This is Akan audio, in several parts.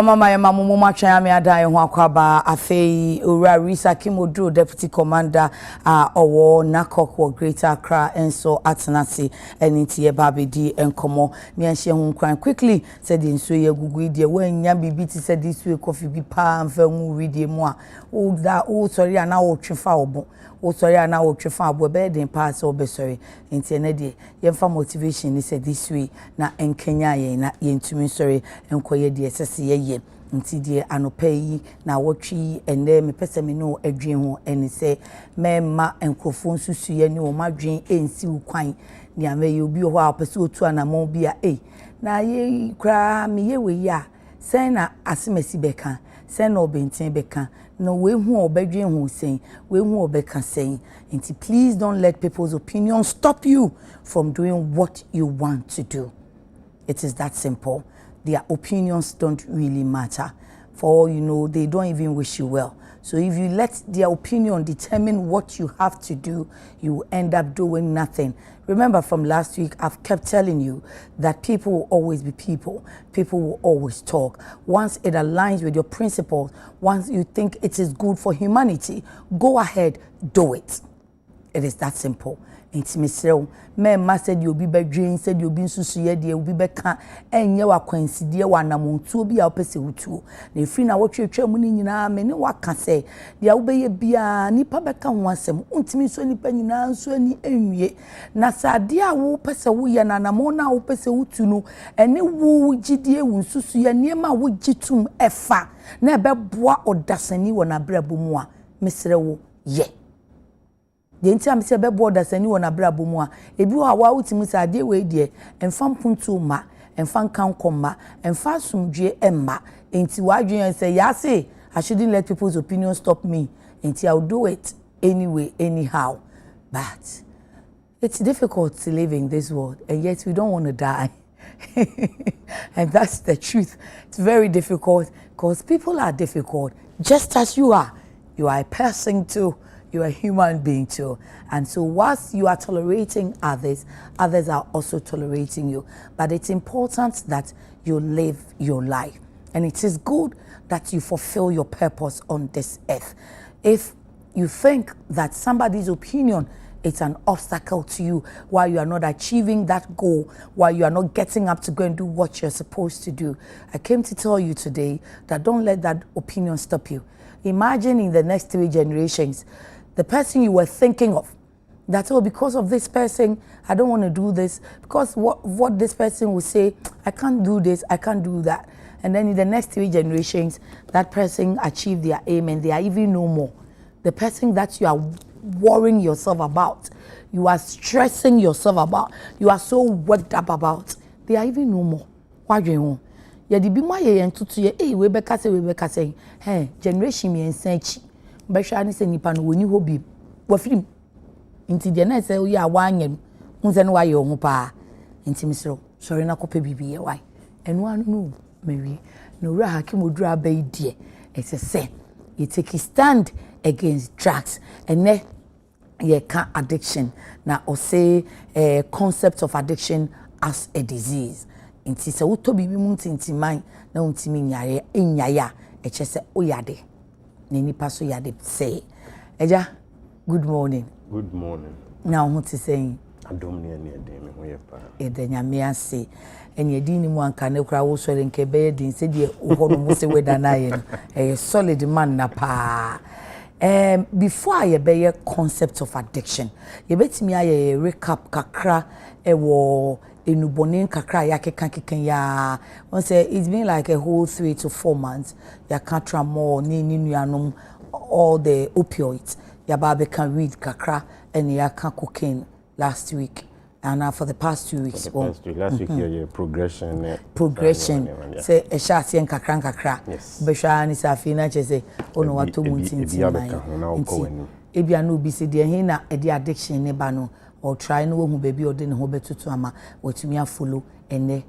Mama ya mamumu machanya me ada ho akwaba afei owura Risa Kimodro deputy commander owo nakok Greater Accra enso atenase eniti ye babedi enkomo me anhye ho kwan quickly said nso ye gugu die wanya bibi ti said this way coffee bi pa amfa hu widie mu a o da o sorry ana o twefa obo o sorry ana o twefa abo be den pass o be sorry enti na de ye mfa motivation ni said this way na enkenya ye na ye ntumi sorry enkoye de sese ye nti die anopa yi na wotwi ene mepese me no adwen ho eni se mema enkrofo nsusu ye ni o madwen ensi ukwan ni amaye obi ho a pese otu anamo bi a na ye kra me ye we ya sen na asemasi beka sen na obenten beka no we hu obadwen ho sen we hu obeka sen nti please don't let people's opinions stop you from doing what you want to do. It is that simple. Their opinions don't really matter. For all you know, they don't even wish you well. So if you let their opinion determine what you have to do, you will end up doing nothing. Remember from last week, I've kept telling you that people will always be people. People will always talk. Once it aligns with your principles, once you think it is good for humanity, go ahead, do it. It is that simple. It's myself. Me said you be bedrin, said you be nsusu ye de obi beka enye wa kwansidie wa namontuo bi a opese wutuo na efri na wotwetwa mu ni nyina me ne waka se de obeye bia nipa beka ho asem untimi nso nipa nyina nso ani enwie na sade a wo pese wo ye na namo na wo pese wutu no ene wo gidie wo nsusu ye niema wo gitum efa na ebeboa odasani wo na brabo mu a mesere wo ye the entire se be border sani wona brabo mu a ebi wa wa utimu sa ade we die emfa mpuntu ma emfa nkan koma emfa asumdwe emma enti wa adwen say yase I shouldn't let people's opinions stop me enti I'll do it anyway anyhow, but it's difficult to live in this world and yet we don't want to die. And that's the truth. It's very difficult because people are difficult just as you are a person too. You are a human being too. And so whilst you are tolerating others, others are also tolerating you. But it's important that you live your life. And it is good that you fulfill your purpose on this earth. If you think that somebody's opinion is an obstacle to you while you are not achieving that goal, while you are not getting up to go and do what you're supposed to do, I came to tell you today that don't let that opinion stop you. Imagine in the next 3 generations, the person you were thinking of, that, oh, because of this person, I don't want to do this, because what this person will say, I can't do this, I can't do that. And then in the next 3 generations, that person achieved their aim and they are even no more. The person that you are worrying yourself about, you are stressing yourself about, you are so worked up about, they are even no more. Why do you want? Ya di bi ma ye entutu ye we be ka say generation me ensanchi be hwa ni se nipa no woni hobi wa film nti de na say ya wa anyam unse no wa ye ho pa nti misro sorry na kope bibi ye why enu anu no mewi no ra hakimodru abai die ese say you take a stand against drugs and ne ye can addiction na or say concept of addiction as a disease. Inti se uto bibi mu ntintiman na untimi nyaye enyaya eche se oyade na nipa so yade say eja good morning. Good morning. Now what is saying adom ne ne de me ho ye pa e de nyame ase ene di ni mu anka ne kra wo sore nke be din se de ho no mu se weda na ye no e solid man na pa. Before I be a concept of addiction ye betimi aye recap kakra ewo enubone kakra ya kekan ya won say it's been like a whole 3 to 4 months ya katra more ni nuanom all the opioids ya ba be can read kakra and ya can cocaine last week and for the past 2 weeks last week your progression say e sha se kakra be sha ni safi na che say ono wato muntinti e bia no bi se de hin na e de addiction ne ba no or try no hu baby or den ho betutu ama watumi follow ene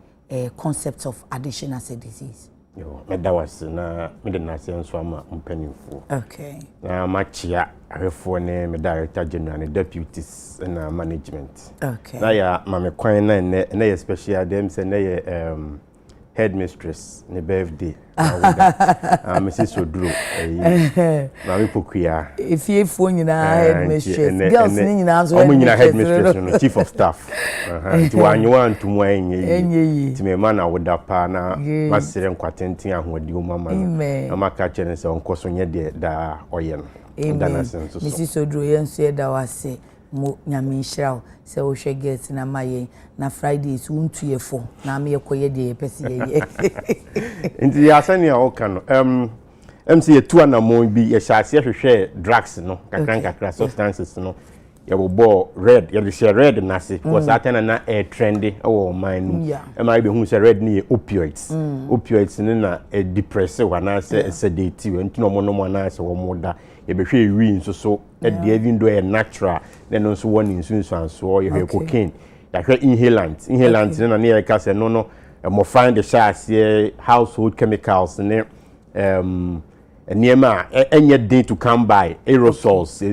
concept of addiction as a disease. Yo me da was na me de na se nso ama mpanimfo. Okay. Na machia ahefo ne me director general and deputies na management. Okay. Na ya mame kwan na ne special dem se na ye headmistress ne birthday Mrs. Odro na me pokuya efie nyina headmistress girls ni nyina so headmistress chief of staff ti wanyewa ntumu enye ti me ma na woda pa na masere nkwatenten ahodi o mama na maka chene se onkoso nye de da oye no Mrs. Odro yenso ye da wase mo nyame nhyiraw se wo hwe get na maye na Fridays untu ye fo na me yekoye de pese ye nti ya sani a oka no MC ye tu na mo bi ye hyase hwehwe drugs no kakra substances no ye bo red ye share red na se because atena na trendy o man e ma be hu se red ni opioids opioids ni na depressive na se sedative nti no mo na se wo moda ye be hwe wi nso so e de even though e natural then also one insunsu so ye cocaine ya hwe inhalant na na ka se no mo find the shots household chemicals ne niema enye day to come by aerosols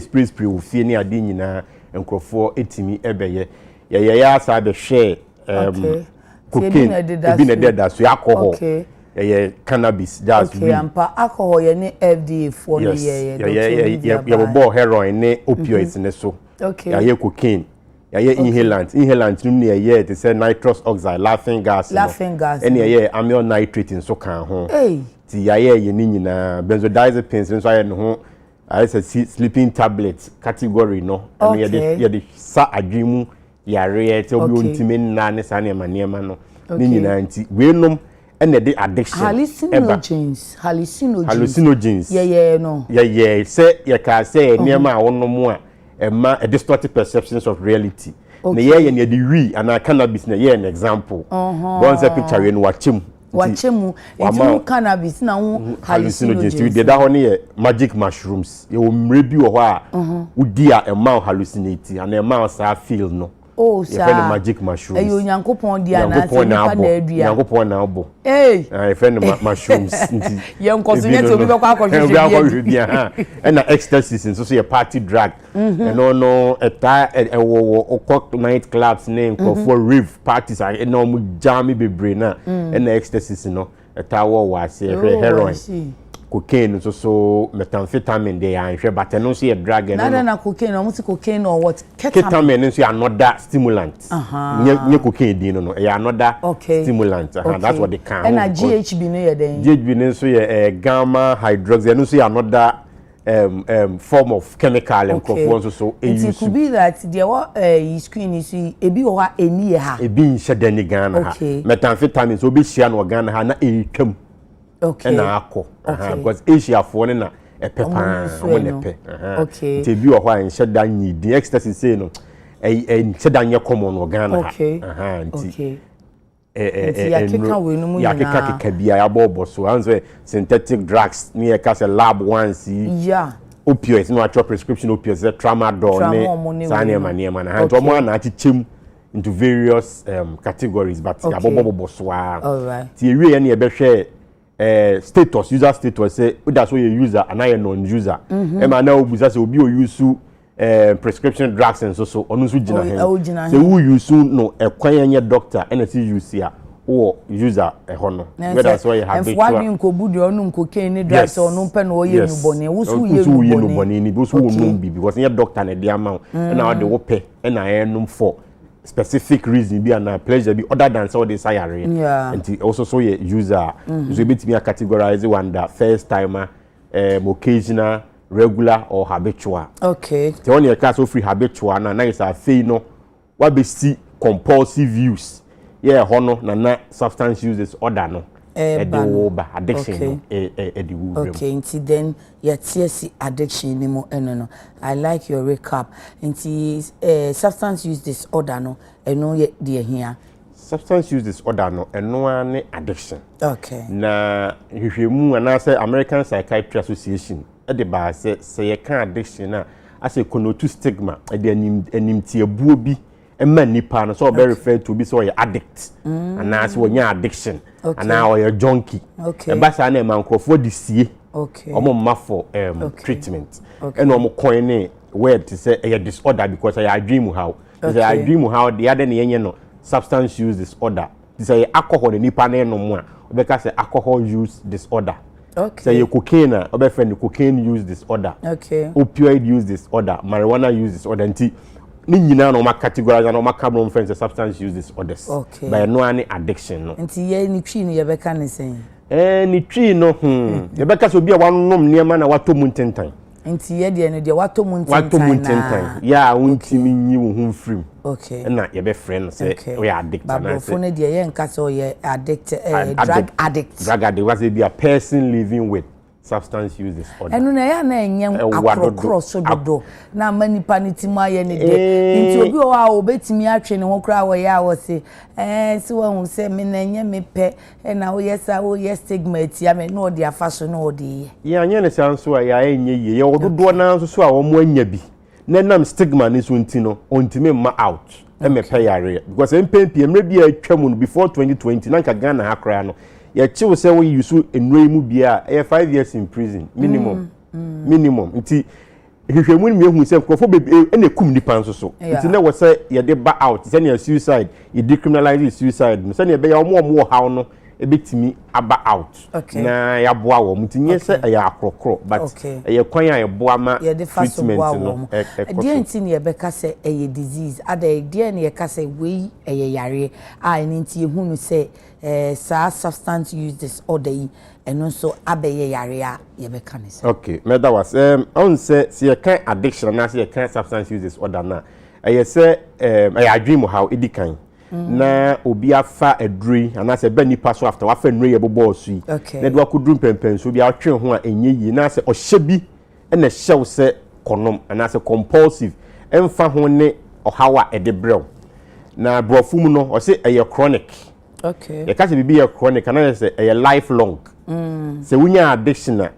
spray ofie ni ade nyina enkrofo etimi ebeye ya asa be hwe cocaine ebi na dead so alcohol cannabis that's okay ampa alcohol ye ne FDA for no ye bo heroin ne opioids ne so okay ya cocaine ya inhalant no ye te say nitrous oxide laughing gas and ye amyl nitrate so kan ho ti ya ye ni nyina benzodiazepines so aye no ho I say sleeping tablets category no and ye de sa adwemu yare te obi ontime na ne sa ne manema no ni nyina nti we nom and the addiction hallucinogens no say you can say niema wono mu a distorted perceptions of reality na ye the we and cannabis na ye an example one say picture we no wachemu it's cannabis na hallucinogens we did that one magic mushrooms you mrebi wo a udi a hallucinate and a feel no oh sir magic mushrooms ayo nyankopon dia na se nipa na adua nyankopon na obo mushrooms nti yenkoso nyete obi be kwa akohwehwe bia na ecstasy so your party drug no eta night clubs name for rave parties no mu jam bebre na na ecstasy no eta wo ase heroin cocaine so methamphetamine they are but no see a drug na cocaine almost cocaine or what ketamine so another stimulant nye cocaine din no another stimulant that's what they can and GHB no ye den GHB no so gamma hydroxy no so another form of chemical and so it could be that there screen is ebi o ha eni ha ebi nche dani Ghana ha methamphetamine so be share no Ghana ha na etwam okay na akọ because Asia for na epepa onepe te bi o ho an sheda nyidi ecstasy say no sheda nye common no Ghana nti ya keka bia ya bobo so anzo synthetic drugs ni ka say lab ones opioids no actual prescription opioids tramadol ne saniema na hanto mo na achichem into various categories but ya bobo so ti ewie ya na e be hwe status user status say that's why you user and I non user e ma na obusa say obi o use prescription drugs and so onu so gina hen say who use no ekwan anye doctor and say use ya o user e ho no that's why you have it one nko budi onu nko ken drugs onu pe no ye nu bone wo so ye nu bone ni bo so wo no bi because your doctor na dey amount na dey wo pe na enum for specific reason be and pleasure be other than so desire and also so your user so bit me categorize one that first timer occasional regular or habitual the one your class so free habitual na is a fee no what be see compulsive use hono na substance uses order no addiction okay then TSC addiction ni mo no I like your recap substance use disorder no eno ye de here substance use disorder no eno ane addiction okay na hwehwemu ana say American Psychiatry Association de ba say ye kan addiction na as a connotu stigma de animtiebuo bi emma nipa no so be refer to be so you addict and as when you addiction and now you junkie e ba sa na e mankofo de sie omo ma for treatment and omo coin ne word to say a disorder because I dream how the other ne no substance use disorder say alcohol the nipa na no mo a obeka say alcohol use disorder. Okay. Say your cocaine, obe friend cocaine use disorder. Okay. Opioid use disorder, marijuana use disorder. Nti ni nyina no ma categorize no ma carbon friends substance use disorders. Okay. By no any addiction no. Nti ye ni twi no ye beka ne sen. Ni twi no ye beka so bia wanom niema na wato mu ntentan. Nti ye de no de wato mu ntentan. Wato mu ntentan. Ya wontimi nyi wo hu mfrim. Okay. Na ye be friend say we are addicted na say. Babofo ne de ye nka so ye addict drug addict. Drug addict was be a person living with substance use disorder. Enu na ya na enyem akrokro so dodo na manipa ne timu aye ne de nti obi o a obetimi atwe ne ho kra wo ya wo se si wo hu se me na enye me pe na wo yesa wo yes stigma tia me no de afaso no de ye ya anya ne sanso a ya enye ye ye ododo na nso so a wo mo anya bi na nam stigma ne so nti no ontime ma out e me pe yare because empempi emre bi atwa mu before 2020 na nka Ghana ha kra no ya chiwo say we use enwe mu bia 5 years in prison minimum minimum nti hwehwemu ni mehu say krofo be na kum nipa nso so nti na wo say ye de ba out say na suicide ye decriminalize suicide say na be ya omo haw no e betimi aba out na ya boa wo nti nye say ya akrokro but ye kwan ya boa ma treatment no die nti ne ye beka say ye disease ada die ne ye ka say we ye yare a nti ye hunu say sa substance use disorder yi eno so abeye yare a ye be kan say okay me that was on say ye kan addiction na say ye kan substance use disorder na ye say I dream how edikan na obi afa aduri ana say be nipa so after wafa nre ye bobo osu yi na de wakodrum pempen so bi atwe ho a enye yi na say ohye bi na hyew say konom ana say compulsive emfa ho ne ohawa edebrew na brofum no o say chronic. Okay. You can't be a chronic, and I say a lifelong. So when you addiction,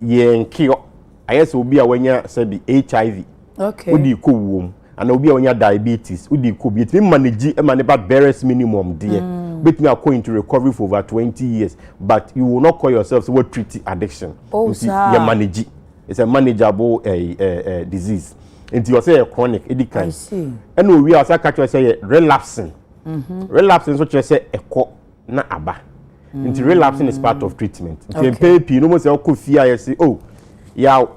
you kill. I guess will be a when you say HIV. Okay. Would you cool womb? And will be when you diabetes. Would you could be manage a man about barest minimum, dear. But me are going to recovery for over 20 years. But you will not call yourself what treat addiction. Oh, you see, you manage. It's a manageable disease. And you say a chronic, I see. And we also catch say relapsing. Relapsing so just say eko na aba. Nti relapsing is part of treatment. Nti pepi no mo say okofia ya say oh ya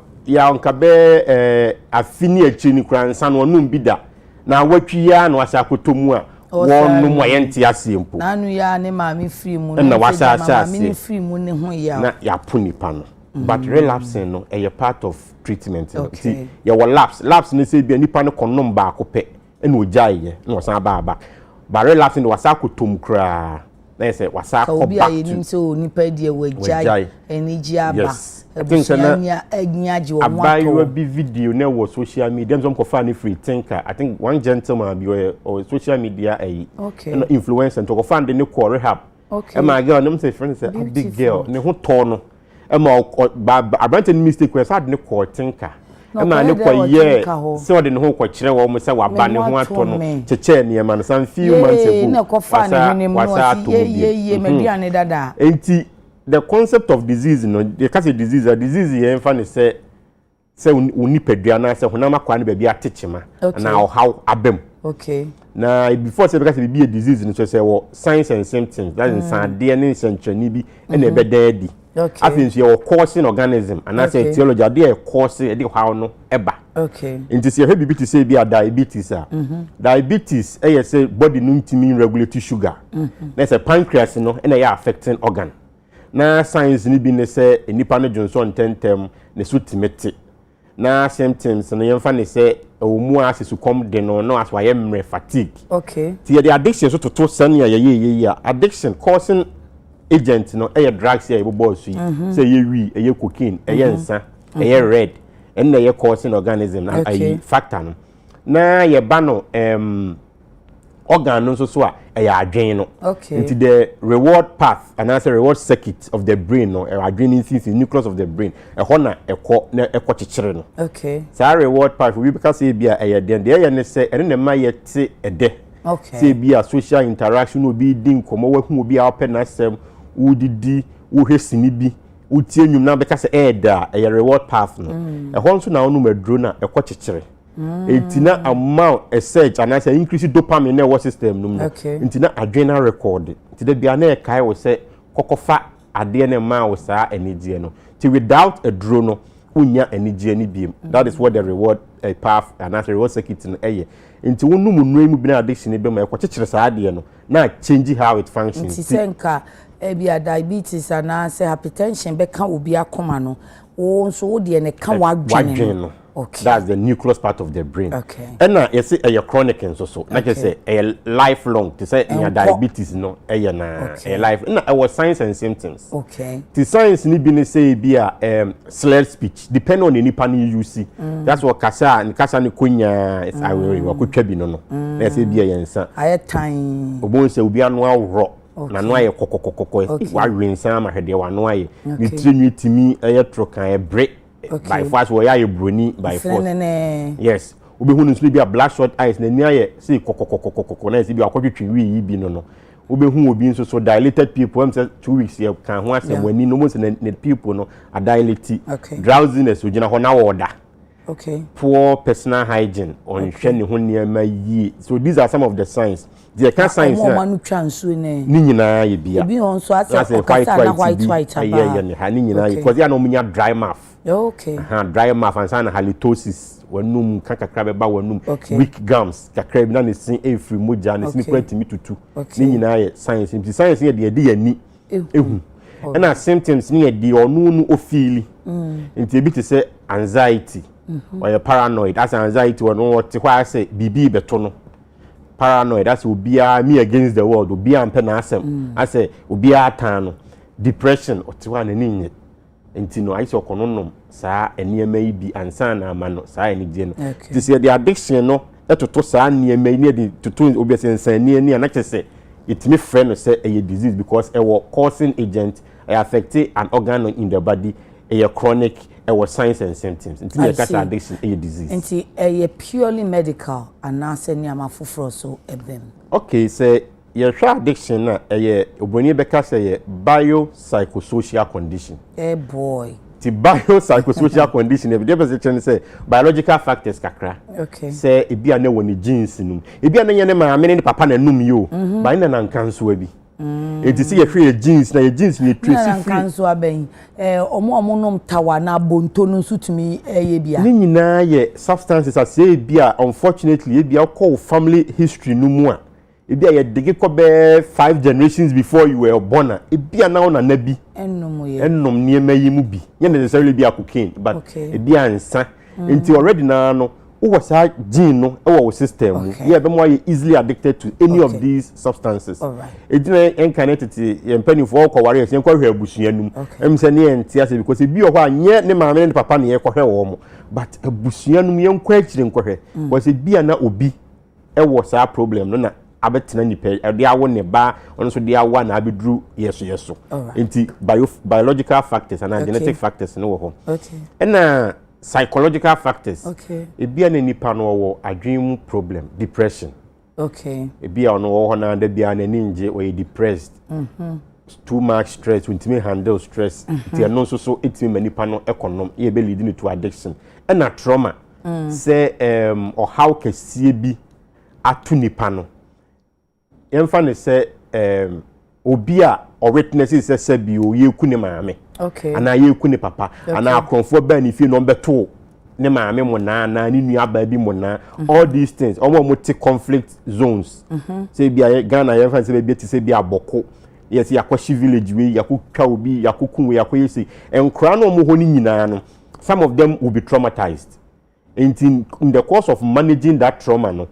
onka be afini achi ni kura nsa no no mbida na watwi ya na wasa akotomu a won mo yente ase mpo. Na anu ya ne maami free mu na wasa ase ni free mu ne ho ya. Na ya punipa no. But relapsing no a part of treatment. Nti ya wo lapse ne say bia nipa no konom ba akopɛ na ojaye na wasan ba but relapsing was akotom kra na say was akɔ back to so nipa die wajai eniji aba yes I think agyaji wo mo abayo bi video na wo social media dem ko fa ni free thinker I think one gentleman be or social media influencer to ko fa de ne ko rehab e ma girl dem say friend say a big girl ne ho to no e ma abrante mistake we sa de ne ko thinker na ne kwa ye se ode ne ho kwa kire wo mo se wa ba ne ho ato no cheche ne ma no san few months ago na ko fa ne ne mo ye mediane dada enti the concept of disease no the case disease ye mfa ne se unipadua na se honama kwa ne ba bi atechema na how abem okay na before say because be a disease no so say wo signs and symptoms that is ade ne senchani bi na be daadi. Okay. I think your causing organism and I say theology they are causing how no eba. Okay. Into say heavy to say be a diabetes diabetes say body no ntimi regulate sugar. There's a pancreas no and they are affecting organ. Na science ni bi ne say nipa no Johnson tentem ne so timete. Na symptoms no yemfa ne say omu asesu come de no as why fatigue. Okay. The addiction so to sanya ye addiction causing agent no drugs here bobo so say ye cocaine nsa red and na causing organism na factor no na ye ba no organ no so a adwen no into the reward path and as a reward circuit of the brain no adrenaline system nucleus of the brain ho na ekọ chichire no so reward path we because say bia den dey ne say ene na ma ye te ede say bia social interaction obi din komo wa hu obi a open na sem udidi uhesini bi utie nwum na beka se da reward path no ho nso na onu maduro na ekọ chichire Etina amount a search and as increase dopamine nervous system no. Intina adrenal record. Ti de bia na kai wo say kokofa ade na ma wo sa energy no. Ti without a drone unya energy ni biem. That is what the reward path and as reward circuit no eye. Inti wonu mu mu bi na addiction be ma e ko kekere sa ade no na change how it functions. Inti senka ebia diabetes and hypertension be kan obi akoma no. Oh, so the ne kan wadwene. Okay. That's the nucleus part of the brain. Okay. And now you see a chronic and so. Like you say a lifelong to say your diabetes no a life. And our signs and symptoms. Okay. The signs ni be say be a slurred speech depend on any pan you see. That's what kasa ni kunya is I will could be no. Let's say be a yensa. I time. Obon say obi anu awro. Na no aye kokokokoko wa wensa ma hwede wa no aye ni tiri timi aye trokan e break by force we aye broni by force yes obi hu nsu bi a black short eyes na ni aye say kokokokoko na say bi akwotwetwe wi yi bi no obi hu obi nso so dilated people am say 2 weeks ye kan ho asem wani no mo say na people no a dilate drowsiness ogina ho na woda. Okay. Poor personal hygiene on sheni ho niam yi. So these are some of the signs. The can signs ni nyina ye bia. Ebi on so ase okasa na white aba. Yeah, ha ni nyina because ya no munya dry mouth. Okay. Dry mouth and sana halitosis. Wanum kakakra be ba wanum. Weak gums. Kakra bi na ne sin free moja ne sin kwantimi tutu. Ni nyina ye signs. The signs here de yani. Ehu. And as symptoms ni de onu nu ofili. Nti ebi te say anxiety. Or you're paranoid. That's anxiety or no what I say bibi betono. Paranoid, that's ubia me against the world, ubia ampe na asem. I say ubia atano. Depression or tiwa ne ninye. Enti no I say okononom saa eniyema yi bi ansa na ama no saa eni die no. This year the addiction no etoto saa eniyema yi ne to obi sensan ni na kyese it me friend no say a disease because it will causing agent affect an organ in the body a chronic signs and symptoms. Until you get addiction, a disease. Until a purely medical and now send you for so okay, say your addiction, a when you become a biopsychosocial condition. Eh boy. The biopsychosocial condition, if you say biological factors, kakra. Okay. Say it be a no one genes in it be a many papa and num you, by an cancer. It is a jeans, na jeans ni tracy cancer aben omo nom tawa na bonto no so tumi bia ni nyina ye substances as say bia unfortunately bia call family history no mu a bia ye dege ko be 5 generations before you were born e bia na ona na bi ennom nie mayi mu bi ye necessarily bia cocaine but e bia nsa until already na no was a gene no our system yeah be more easily addicted to any of these substances it didn't incarnate penny for ko ware yen ko hwe abusuanum em se ne entia se because bi o ho anye ne maame ne papa ne ye ko hwe wo mo but abusuanum yen ko akire ko hwe was bi na obi was a problem no na abetina nipa de awo ne ba ono so de awa na abedru yeso enti biological factors and genetic factors no wo ho and psychological factors. Okay. Ebia na nipa no wo adwem problem, depression. Okay. Ebia ono wo na da bia na ninje or depressed. Too much stress, we intime handle stress. Ti no so etime nipa no econom e be leading to addiction. And na trauma. Say or how kese bi atu nipa no. Yemfa ne say obi a or witnesses say bi o ye ku ne maame. Okay. And I ye ku ne papa and I comfort ba ni fi number 2 ne maame mo na ni nua ba bi mo na all these things omo mo take conflict zones say bia Ghana ye fan say bia ti say bia boko yes yakwashi village we yakutwa obi yakukun we yakoyesi enkra no mo ho ni nyina no some of them will be traumatized in the course of managing that trauma no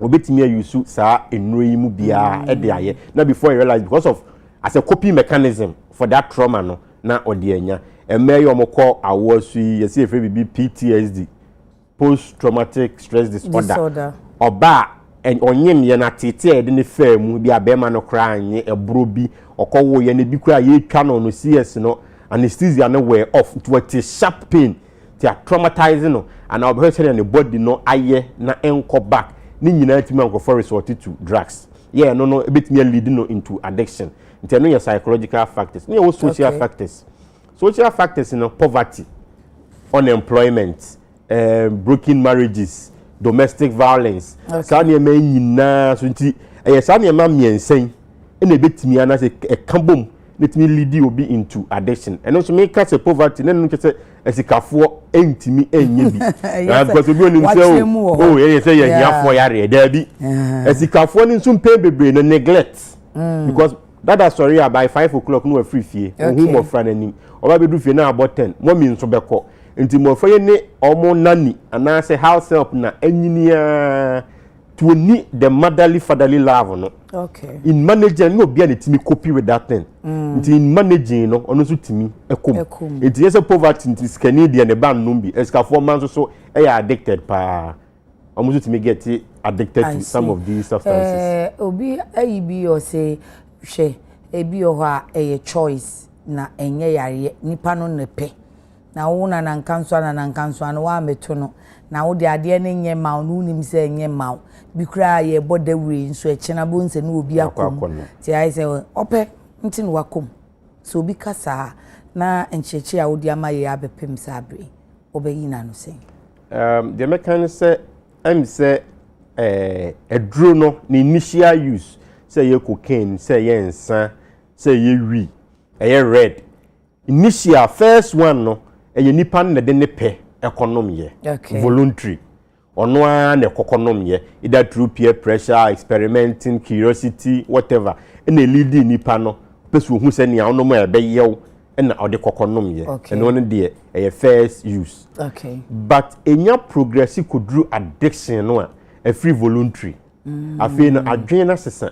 obetimi ayusu saa enuro yi mu bia e de aye na before you realize because of as a coping mechanism for that trauma no na odienya eme yomoko awosu yesi efe bi PTSD post traumatic stress disorder oba en onyem ye na tete de ne fam bi abema no kra anye ebro bi okowo ye ne bi kra ye twa no CS no anesthesia no we off to a sharp pain they are traumatizing no and our body and the body no aye na enko back ni nyina timi anko for resort to drugs yeah no a bit me leading no into addiction into no your psychological factors no social factors. Social factors, poverty, unemployment, broken marriages, domestic violence. Okay. Saa nneɛma nyinaa so nti saa nneɛma mmiɛnsa na ebetumi ana se ekabom letimi lead obi into addiction. And also make us a poverty na no kyese esikafo entimi enye bi. Because obi oni say oh yeah say yeah for yare there bi. Esikafo ni nso pay bebre no neglect. Because that story by 5 o'clock no free fie. Who mo fra nanim. Oba be do fie na about 10. Mo mi nso beko. Nti mo fa ye ne omo nani ana say house help na enyinia to need the motherly fatherly love no. Okay. In managing no be an timi copy with that thing. In managing no ono so timi ekom. It is a poverty in this Canadian ban numbi. Eska 4 months so addicted pa. Almost timi get addicted to some of these substances. Obi ayibi or say she ebi o ha a choice na enye yare nipa no nepe. Na wo na nankanso na wa meto no. Na wo de ade ne nye ma no nim se nye ma bi kra ye boda wuri nso e chena bo nse no obi akom ti ai se ope nti no wakom so obi kasa na encheche a wo de ama ye abepem sabre obeyi na no se the mechanic say am say edro no the initial use say ye cocaine say ye nsa say ye wi ye red initial first one no ye nipa na de ne pe economy voluntary ono na economy either through peer pressure experimenting curiosity whatever and a lead nipa no pesu hu se ne ono mo ebe yew na ode economy and one dey a first use but enya progressive could do addiction no a free voluntary afi na adwena sesa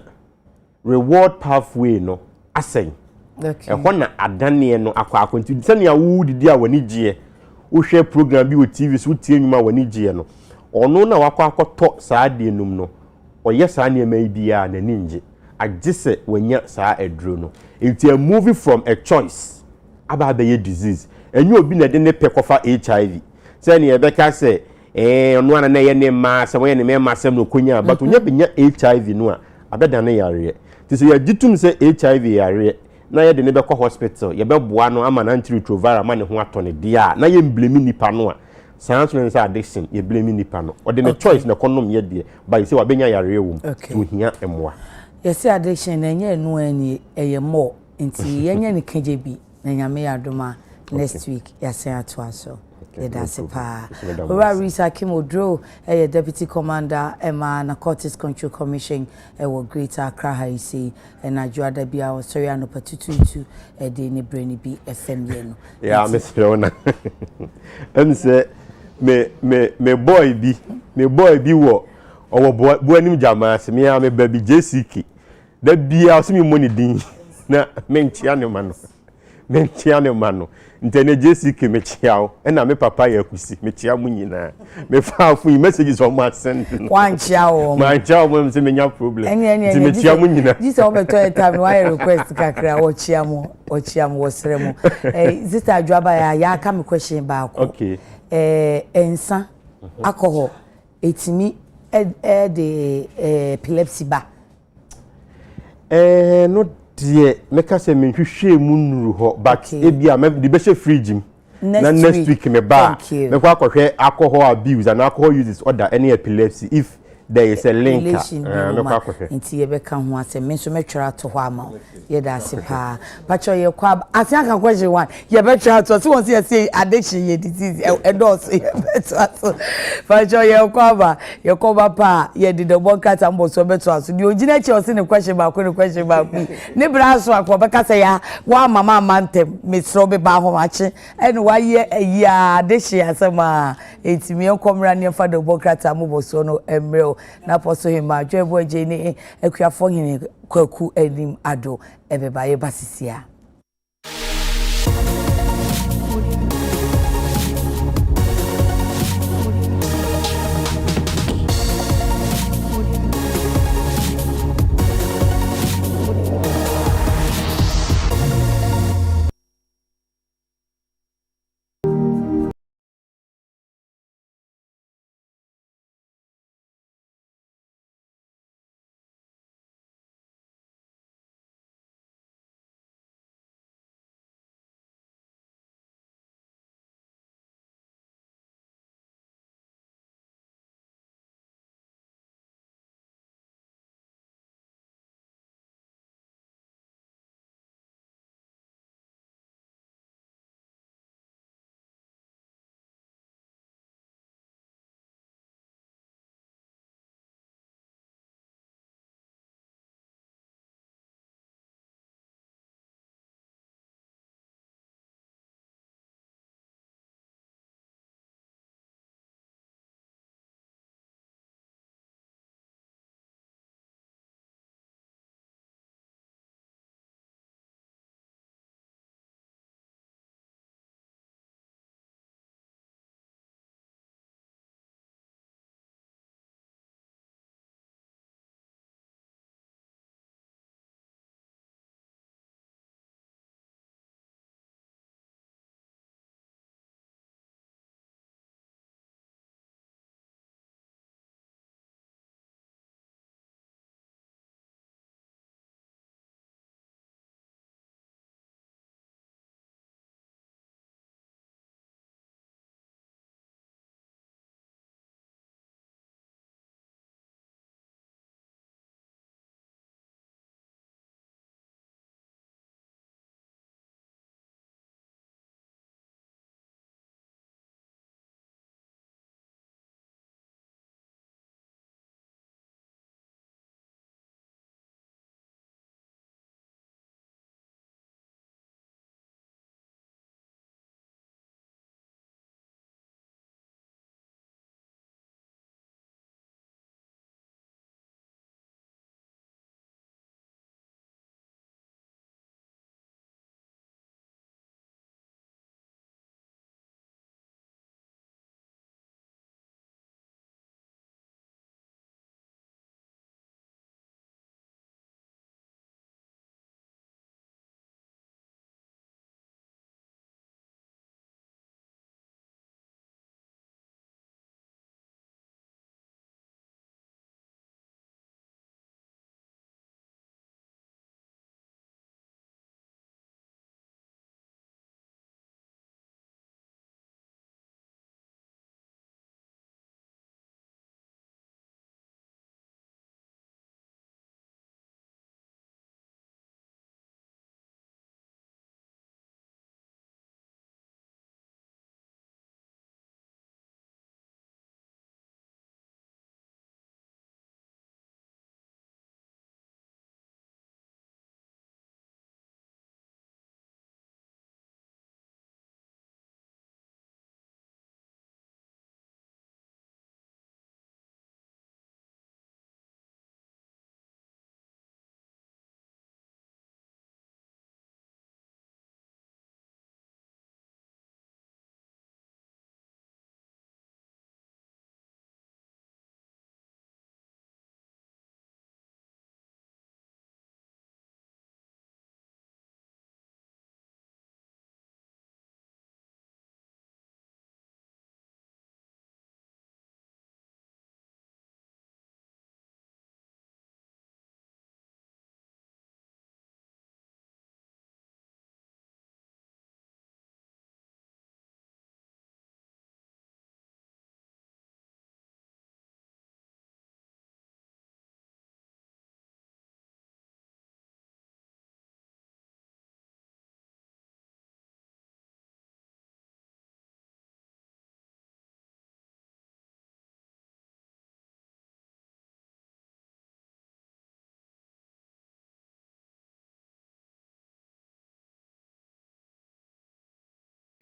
reward pathway no asen na adane no akwa continue se ne awu didi a wani gie wo hwe program bi wo TV so tie nwuma wani gie no ono na wakwa akoto saa de num no oye saa ne mai bia na ninje agise wanya saa edro no it a moving from a choice about the disease enyu obi na de ne pekofa HIV say ne ebeka say ono na ye ne ma se wo ye ne me ma sem no konya but onya benya HIV no a abeda ne yare ti say ya gitum say HIV yare na ye de ne bekọ hospital ye beboa no ama na antiretroviral ma ne ho atone dia na ye blame nipa no a science and addiction ye blame nipa no or the choice na economy ye de but you say wa benya yare wom to hia emwa ye say addiction na nye no ani eye mo nti ye nye ne kaje bi na nyame ya doma next week ya say ato aso ye da se pa ora Risa Kimodro deputy commander Emma Narcotics Control Commission wo Greater Accra ha say na juada bia o sorry no patututu de ne brani bi FM ye no yeah Miss Fiona say me boy bi wo owo bo anim jama se me ya me baby JCK da bia o se me money din na mentia ne mano ntene JCK me chiao na me papa ya kusi me chia mu nyina me fa fu messages on my send wan chiao my chiao mo se me nya problem ti me chia mu nyina this obeto time why request kakra wo chia mo wo sere mo sister adwaba ya aka me question ba ko okay ensa alcohol etimi de epilepsy ba no die meka se me hwehwe mu nuru ho but ebia me de be she fridge na next week me ba me kwa kohwe alcohol abuse and alcohol use disorder any epilepsy if there is a link me kwa kohwe nti ye be ka ho asem me so metwera to ho ama ye da se pa pacho ye kwa ati aka question one ye be twera to so won say addiction ye disease endorse ye be to pacho ye kwa ba pa ye di the one cat ambo so be to so di ogina chi o se ne question ba ne bra so akwa be ka say ya wa mama mantem me sro be ba ho machi ene wa ye ya addiction asema etimi enkomra ne fa the one cat ambo so no emre na poso hima dwebo je ni akuafo hine kwaku enim ado ebeba ye basisia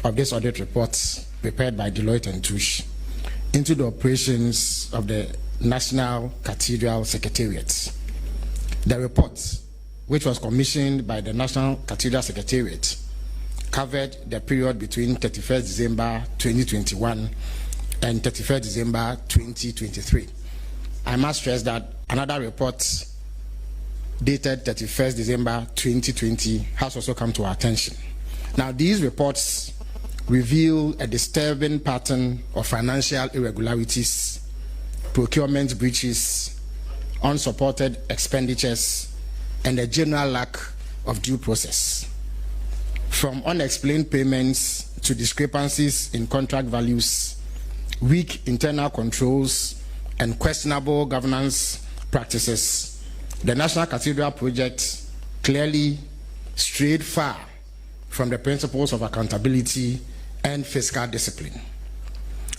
of this audit report prepared by Deloitte and Touche into the operations of the National Cathedral Secretariat. The report, which was commissioned by the National Cathedral Secretariat, covered the period between 31st December 2021 and 31st December 2023. I must stress that another report dated 31st December 2020 has also come to our attention. Now, these reports reveal a disturbing pattern of financial irregularities, procurement breaches, unsupported expenditures, and a general lack of due process. From unexplained payments to discrepancies in contract values, weak internal controls, and questionable governance practices, the National Cathedral project clearly strayed far from the principles of accountability and fiscal discipline.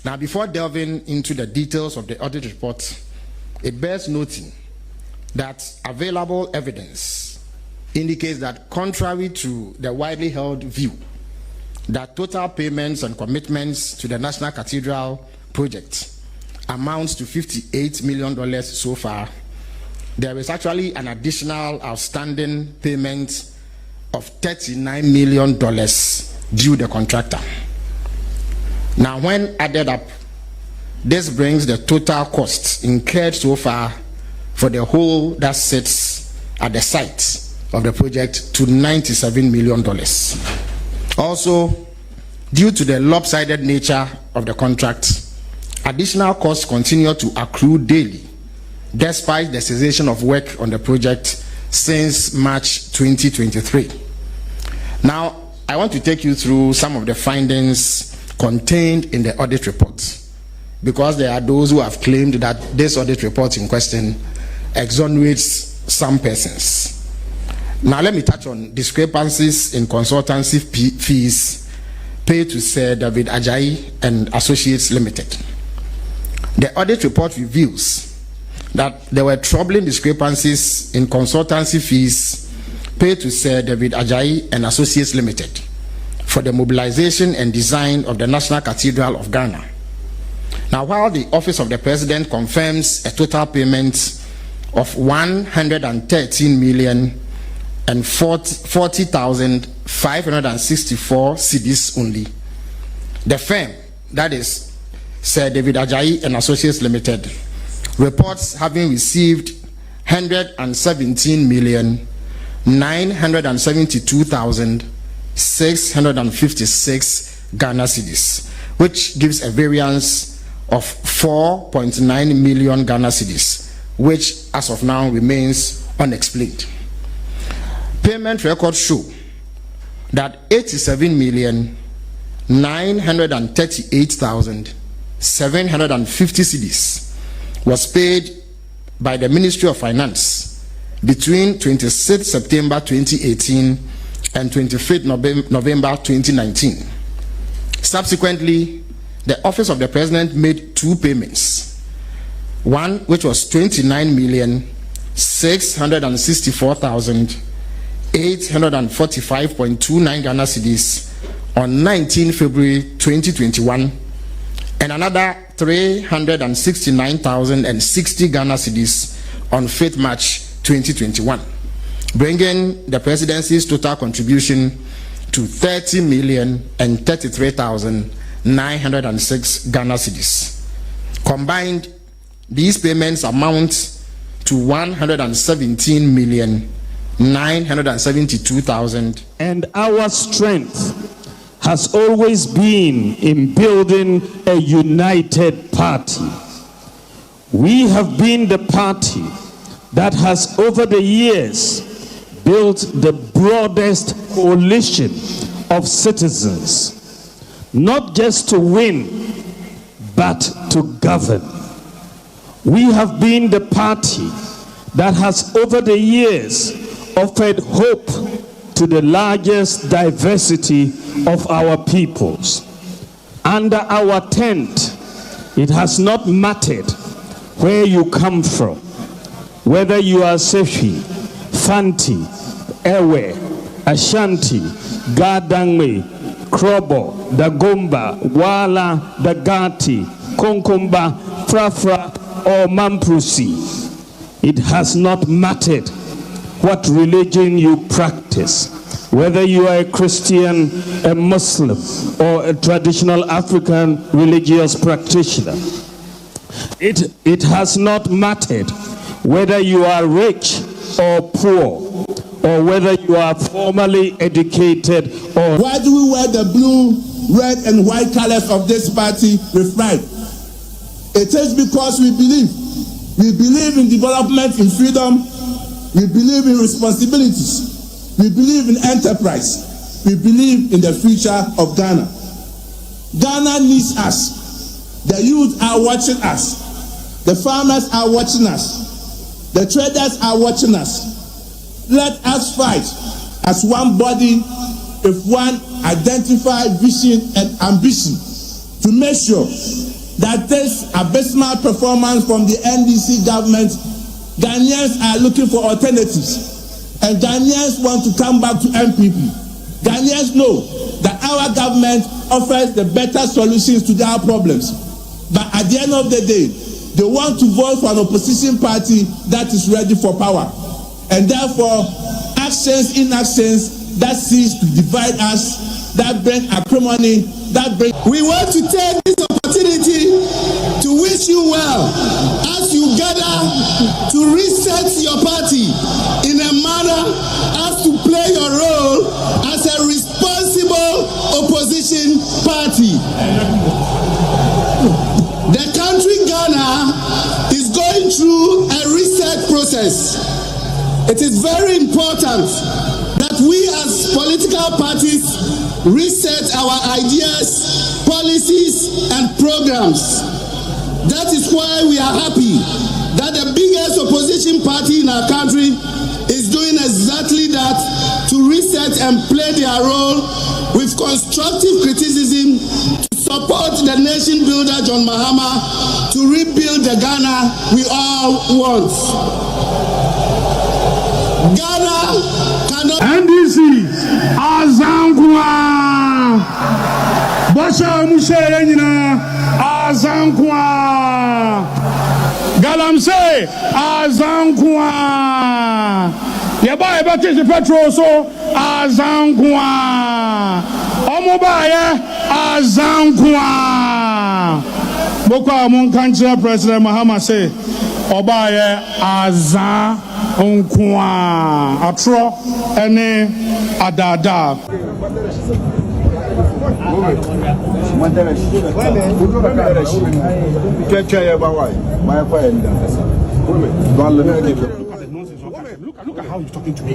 Now, before delving into the details of the audit report, it bears noting that available evidence indicates that, contrary to the widely held view that total payments and commitments to the National Cathedral project amounts to $58 million so far, there is actually an additional outstanding payment of $39 million due the contractor. Now, when added up, this brings the total costs incurred so far for the whole that sits at the site of the project to $97 million. Also, due to the lopsided nature of the contract, additional costs continue to accrue daily, despite the cessation of work on the project since March 2023. Now, I want to take you through some of the findings contained in the audit report, because there are those who have claimed that this audit report in question exonerates some persons. Now, let me touch on discrepancies in consultancy fees paid to Sir David Ajayi and Associates Limited. The audit report reveals that there were troubling discrepancies in consultancy fees paid to Sir David Ajayi and Associates Limited for the mobilization and design of the National Cathedral of Ghana. Now, while the Office of the President confirms a total payment of 113 million and 40,564 cedis only, the firm, that is Sir David Ajayi and Associates Limited, reports having received 117 million 972,656 Ghana cedis, which gives a variance of 4.9 million Ghana cedis, which as of now remains unexplained. Payment records show that 87 million 938,750 cedis was paid by the Ministry of Finance between 26 September 2018 and 25 November 2019. Subsequently, the Office of the President made two payments. One, which was 29,664,845.29 Ghana cedis on 19 February 2021, and another 369,060 Ghana cedis on 5th March 2021, bringing the presidency's total contribution to 30,033,906 Ghana cedis. Combined, these payments amount to 117,972,000. And our strength has always been in building a united party. We have been the party that has over the years built the broadest coalition of citizens, not just to win, but to govern. We have been the party that has over the years offered hope to the largest diversity of our peoples. Under our tent, it has not mattered where you come from, whether you are Sefi, Fanti, Ewe, Ashanti, Gadangme, Krobo, Dagomba, Wala, Dagati, Konkumba, Frafra, or Mamprusi. It has not mattered what religion you practice, whether you are a Christian, a Muslim, or a traditional African religious practitioner. It has not mattered whether you are rich or poor, or whether you are formally educated or... Why do we wear the blue, red, and white colors of this party with pride? It is because we believe. We believe in development, in freedom. We believe in responsibilities. We believe in enterprise. We believe in the future of Ghana. Ghana needs us. The youth are watching us. The farmers are watching us. The traders are watching us. Let us fight as one body with one identified vision and ambition to make sure that this abysmal performance from the NDC government, Ghanaians are looking for alternatives. And Ghanaians want to come back to MPP. Ghanaians know that our government offers the better solutions to their problems. But at the end of the day, they want to vote for an opposition party that is ready for power. And therefore, actions, inactions that seeks to divide us, that bring acrimony, that bring... We want to take this opportunity to wish you well as you gather to reset your party in a manner as to play your role as a responsible opposition party. The country Ghana is going through a reset process. It is very important that we as political parties reset our ideas, policies, and programs. That is why we are happy that the biggest opposition party in our country is doing exactly that, to reset and play their role with constructive criticism to support the nation builder John Mahama to rebuild the Ghana we all want. Ghana cannot... NDC Azankwa Basha Musherenina Azankwa Galamse Azankwa Yaba Ebate Petro so Azankwa Omobaye Azankwa Boko Amon Country President Mahama say Obaye Azan Onkwa Atro ene adada Look at how you're talking to me.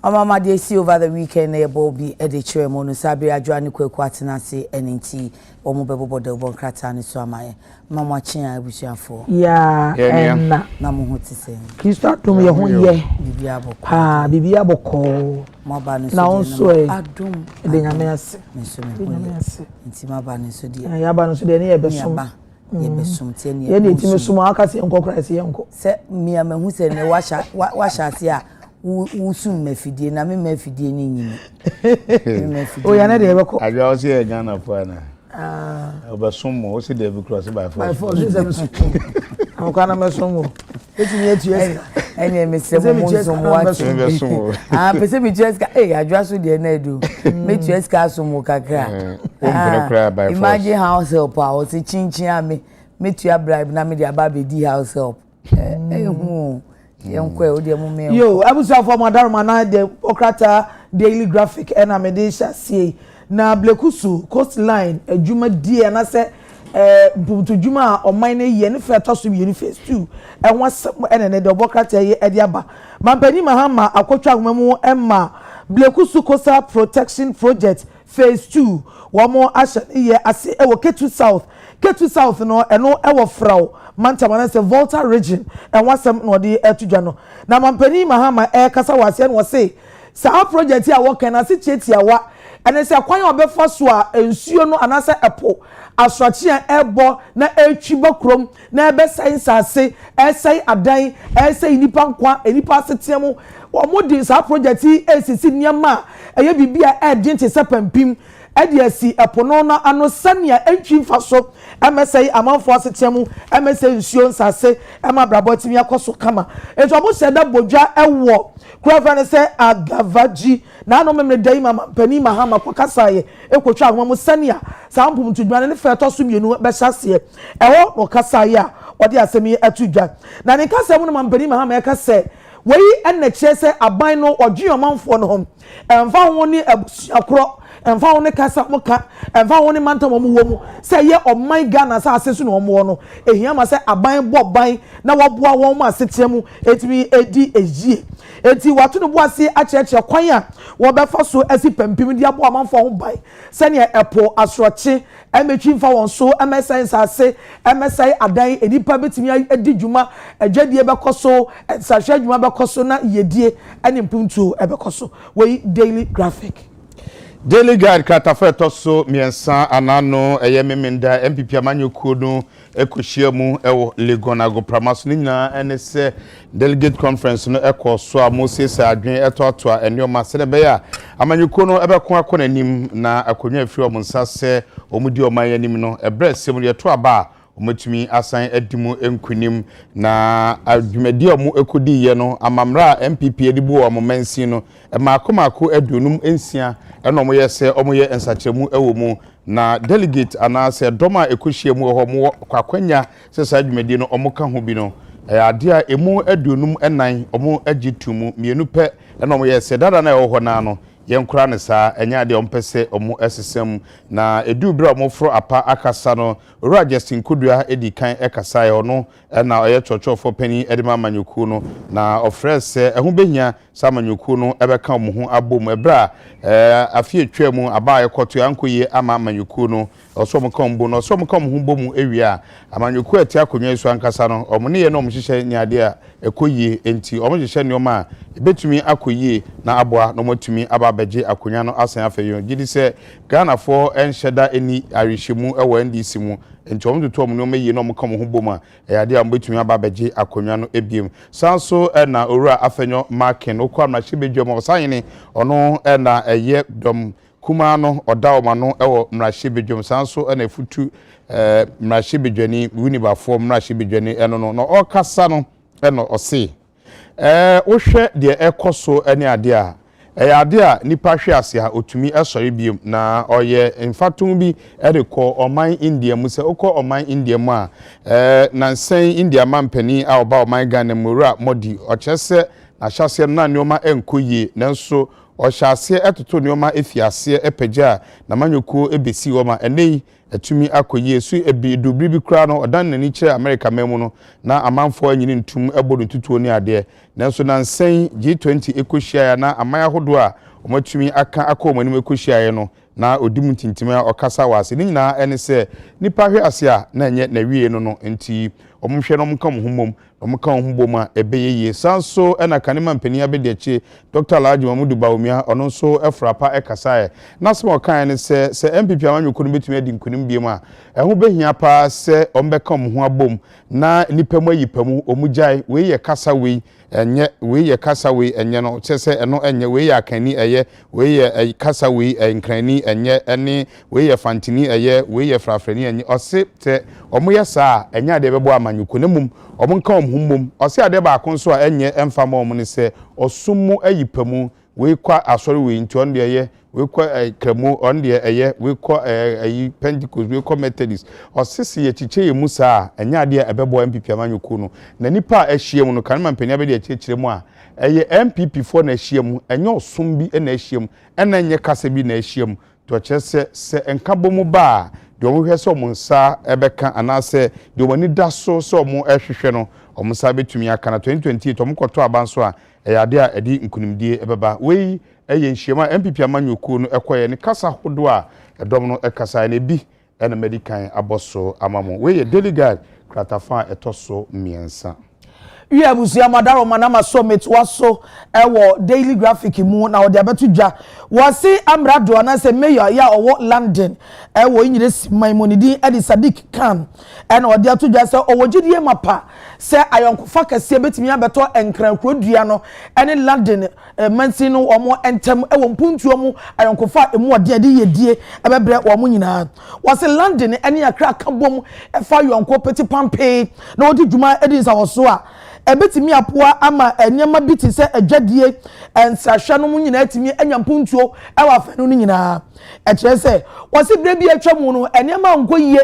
Mama dey see over the weekend e bo bi Adekye Nsroma no sabi adwa ne kwaku atenase enenti omo bebo de bo krata ne so amaye mama chin abusuafo ya enna na mo hote se Kristo atom ye ho ye bibia boko bibia boko maba ne so na onso adom de nyame ase nso me nyame ase nti maba ne so de ya ba no so de ne ye besom ye besom tie ne ye ne ti mesom aka se enko Christ ye enko se mia mahu se ne washa ase a usum mafidie na me mafidie ni nyime o ya na de beko adwa o se e Ghana po na obasom mo o se de bi cross by force by force se me so amko na me som mo eti ni etu esa Ene me se mo nsomo ati. Ah, pese mi cheska adwaso de na edu. Me cheska asomo kakra. Imagine house help o ti chinchin ame. Me tua bribe na me de aba be di house help. Hu. Yenkwe o de mo me. Yo, abusa for madarma na de Okrata Daily Graphic na me de sha sie. Na Blekusu coastline adwuma die na se to dwuma oman na ye ne fe to so ye ne phase 2 enwasem ene de Okrata ye edi aba mampani mahama akotwa agmamu emma Blekusu Coastal Protection Project phase 2 womo asha ye ase ewo Ketu South no eno ewo fraw mantamana se Volta region enwasem no de etudwa no na mampani mahama kasa wase no se sa project ya wo kana se chietiawa ene se kwan obefa so a ensuo no anase epo asrachi ebo na etwiba krom na ebe science ase esai adan esai nipa nkwa enipa asetiemu omodi sa project esisi niama eye bibia edinte se pampim ediasi epo no na ano sania entwi mfaso emesai amanfo asetiemu emesai nsuo nsase ema brabotimi akoso kama eto obo seda bodwa ewo kurafane se agavaji na no memre dai mama pani mahama kwakasaye ekotwa agoma sania sampum tudwane ne fe to so mienu be hyase ewo no kasaye a ode asemi atudwa na ne kasem no mampani mahama ekase wei enne chese aban no odwe omanfo no hom emfa ho ni abusuakro emfa ho ne kasa moka emfa ho ne mantam mo wo mu se ye oman Ghana sa asesu no mo no ehia ma se aban bo ban na waboa won ma asetiemu etimi edi ejie eti watu no boase acheche kwan a wo befa so asi pampim dia bo amanfo ho ban se ne epo asroche emetwi mfa won so emescience ase emesai adan enipa betimi edi dwuma adwadie bekoso sahwe dwuma bekoso na yedie ene mpuntu ebekoso we Daily Graphic Daily Guide Katafe Toso miensa anano memenda MPP amanyokuo no ekohia mu ewo Legona go pramaso nyina enese delegate conference no ekoso a Moses adwen etotoa enioma sedebe ya amanyokuo no ebeko akonanim na akonwa afiri omunsa se omudi oman yanim no ebresem yeto aba omatumi asan adimu enkunim na adwumadi omu ekodi ye no amamra MPP edibu omomansi no makomako adunum ensia eno mo yese omo ye ensachemu ewo mu na delegate anase doma ekohia mu ho mo kwakwanya sesa adwumadi no omo ka ho bi no ade a emu adunum enan omo agitumu mienu pe eno mo yese dada na ho na no yenkura ne saa enya de ompese omo esesem na edu bra omo fro apa akasa no ora Justin Kudua edi kan ekasa ye ono na oye chochofo pani edema manyoku no na ofrese ehu behia samanyoku no ebeka omo ho abom ebra afie twemu aba yekoto ankoye ama manyoku no oso mo mbo no oso mo ho bomu ewia amanyoku ati akonwa isu ankasa no omo ne ye no omo hihye nyade a ekoyie enti omo hihye ne oma ebetumi akoyie na aboa no motumi aba beje akonwa no asan afeyo gidi se Ghana for ensheda eni arihyimu ewo NDC mu enti omo tutu omo no meyi no omo ka mo ho boma ade a mbetumi aba beje akonwa no ebiem sanso na owura afenyo marking okwa na hyebedwom osanyene ono na eye dom kuma no odaoma no ewo mrahye sanso na efutu mrahye winiba for mrahye eno no okasa no eno ose wohwe de ekoso ene ade a ade a nipa hwe ase ha otumi esori biom na oye mfatum bi edekọ oman India mu se okọ oman India mu a na nsen India mampani a oba oman Ghana mura modi ochese na hyase na neoma enkoyie nanso ohyase etoto neoma efiase epeja na manyoku ebesi wo ma enei atumi akoyie su ebi dubri bi kura no odan nani kire America memu no na amanfo anyini ntum ebodo tutuo ni ade nanso na nsen G20 ekohia ya na amaya hodo a omatumi aka akomanim ekohia ya no na odimu tintima okasa wase ni nyina ene se nipa hwe ase a na enye na wie no no enti omuhwe no mka mo humom omuka ho bom a ebeyeye sanso ena kanema mpani abedeche Dr. Alhaji Mamudu Bawumia ono nso efrapa ekasa na se okan ne se MPP amanyoku no betumi adi nkunim biem a eho behia pa se ombeka mo ho abom na nipa mu ayipamu omugyae we ye kasa we enye we ye kasa we enye no chese eno enye we ye akani eye we ye kasa we enkrani enye ene we ye fantini eye we ye frafrani enye ose te omoye saa enye ade bebo ama amanyuko ne mum omonka omhumum ose ade ba akonso a enye emfama omune se osumu ayipamu we kwa asori we nti on de ye we kwa kremu on de eye we kwa ayi Pentecost we kwa Methodist osisi ye chiche ye musa enya ade ebebo MPP amanyuko no na nipa ahie mu no kan mampani abede achire mu a eye MPP for na ahie mu enye osum bi na ahie mu ena enye kasa bi na ahie mu to chese se enkabo mu ba de omo hwese omo nsa ebeka anase de omo ni daso so omo ehwehwe no omo nsa betumi aka na 2028 omo kwoto abanso a eyade a edi nkunimdie ebeba wei eye nhyiema MPP amanyuko no ekoye ne kasa hodo a edom no ekasa na bi ena medican aboso amamo wei delegate kratafa etoso miensa we abusia madaro manama summit waso ewo daily graphic mu na odi abetudwa wasi amrado na se mayor ya owo London ewo nyire maimonidi edi Sadiq Khan ena odi atudwa se owo gidie mapa se ayonkofa kase betimi abeto enkrankro dua no ene London mansi no omo entem ewo mpuntuo mu ayonkofa emu odi ade yedie ebebre omo nyina wasi London ene yakra kabom efa yonko peti pampe na odi djuma edi sawoso a ebetimi apoa ama enyema biti se adwadie ensahwe no mu nyina atimi anyampuntuo ewa afanu no nyina ekire se wose bre bi atwamu no enyema nkoyie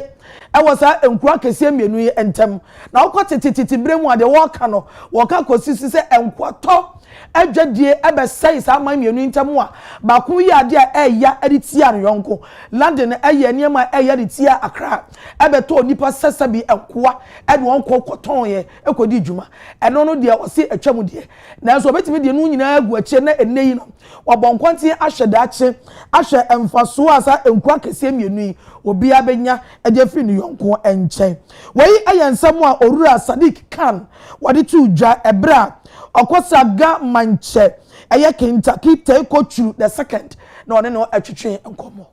ewa sa enkura kese mienu ye entem na okotititi bre mu ade woka no woka kosisi se enkwato adwadie ebesai sa man mienu ntem a ba ko yi ade a eya editia no yonko London eya enyema eya editia Accra ebeto nipa sesabi enkoa ede wonko koton ye ekodi djuma eno no de wose atwamu de na so betimi de no nyina agu ache na eneyi no wabonkonti ahwede ache ahwe emfaso asa enkura kese mienu yi obi abenya eje fi no yonko enche wei ayensam a orura Sadiq Khan wade tu dwa ebra okosaga manche eye Kentucky take the second na one no atwetwe enkomo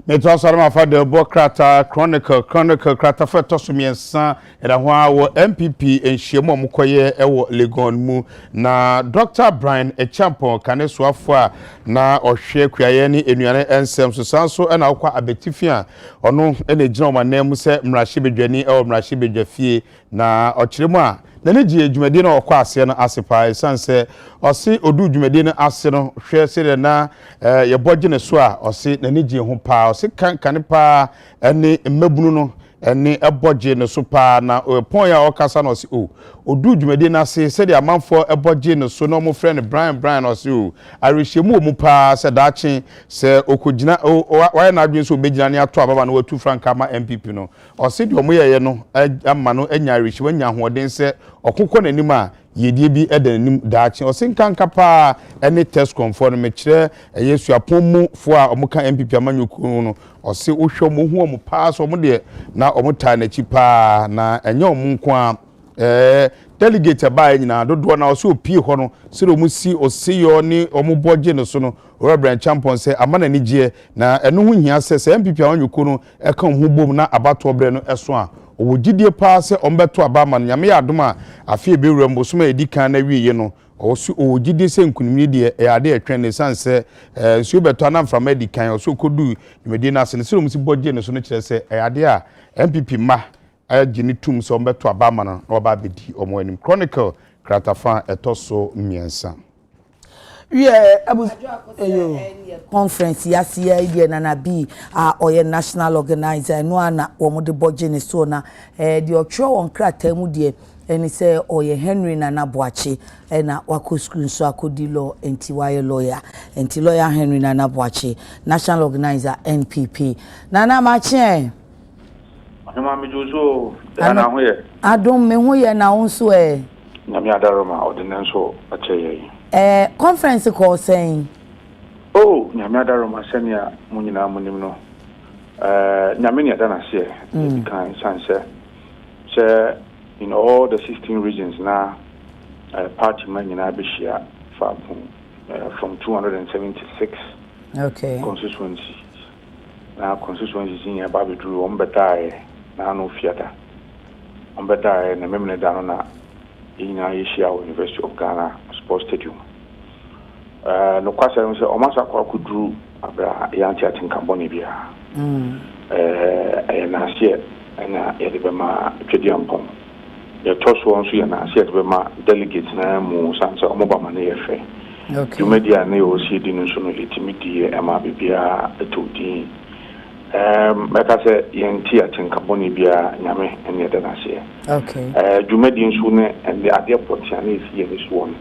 Metro Sarama fa de Bokrata Chronicle krata fa tosumiensa era ho awo MPP enhyiemu omokoye ewo Legon mu na Dr. Brian Echampo kanesoafo a na ohwe kuaye ni enuane ensem so sanso na akwa abetifia ono ene gina omanem mu se mrahye bedwani ewo mrahye bedwafie na okiremu a na ne gie dwumadi na okwa ase no asepa sanse osi odu dwumadi no ase no hwe sere na ye boje ne so a osi na ne gie ho pa osi kan pa ene mmabunu no ene eboje ne so pa na pon ya okasa na osi odu dwumadi na ase se de amanfo eboje ne so no mo friend Brian osi arehyiemu mu pa se daache se okogina wa na adwen so obegina ne ato ababa na watu franka ma MPP no osi de omo yeye no amma no anya arehyi wanya hoden se okokọ nanim a yedie bi edanim daache osinkanka pa ene test conform me kire yesu apomu fo a omuka MPP amanyuku no osi wohwe mo hu omu pa so omu de na omu ta na chi pa na enye omu nko a delegate ba nyina dodo na osi opie ho no sire omu si osiyo ni omu boje no so no Robert Champon se amana ni gie na eno hu hia se MPP amanyuku no eka hu bom na abato bre no eso a owogidie pa se ombeto abama nyame ya adoma afie be wurembo so ma edikan na wiye no osu owogidie se nkunimni de ade etwen ne sanse nsu beto na mfra medikan osu kodu nyumedi na se ne se omusi boje ne so no kire se ade a MPP ma agini tum so ombeto abama no oba bedi omo anim Chronicle kratafa etoso miensa conference yasia idea na bi oye national organizer no ana wo de boje ne so na de otwo won krata mu de eni se oye Henry Nana Boache na wako school so akodi law enti waye lawyer enti lawyer Henry Nana Boache national organizer NPP Nana Mache Mama mi jojo na ho ye adom me ho ye na wonso nyame adaroma ordinance ache conference call saying nyame adaroma senia munyina munim no nyame ni adana se kan sanse se in all the 16 regions now party man nyina be share from 276 constituencies now constituencies in Babidru on betai na no fiata on betai na memne dano na in Asia University of Ghana Sports Stadium. No kwasa se o masa kwa kudru abra yanti atin kamboni bia. Na sie na yede be ma twediampon your toss one so na see at ma delegates na mu sansa omoba ma na yefe okay media na o see di no so no etimi ma bibia etodi meka se yenti atenka boni bia nyame ene de na se okay dwumadi nso ne ende ade potia na esi ye so won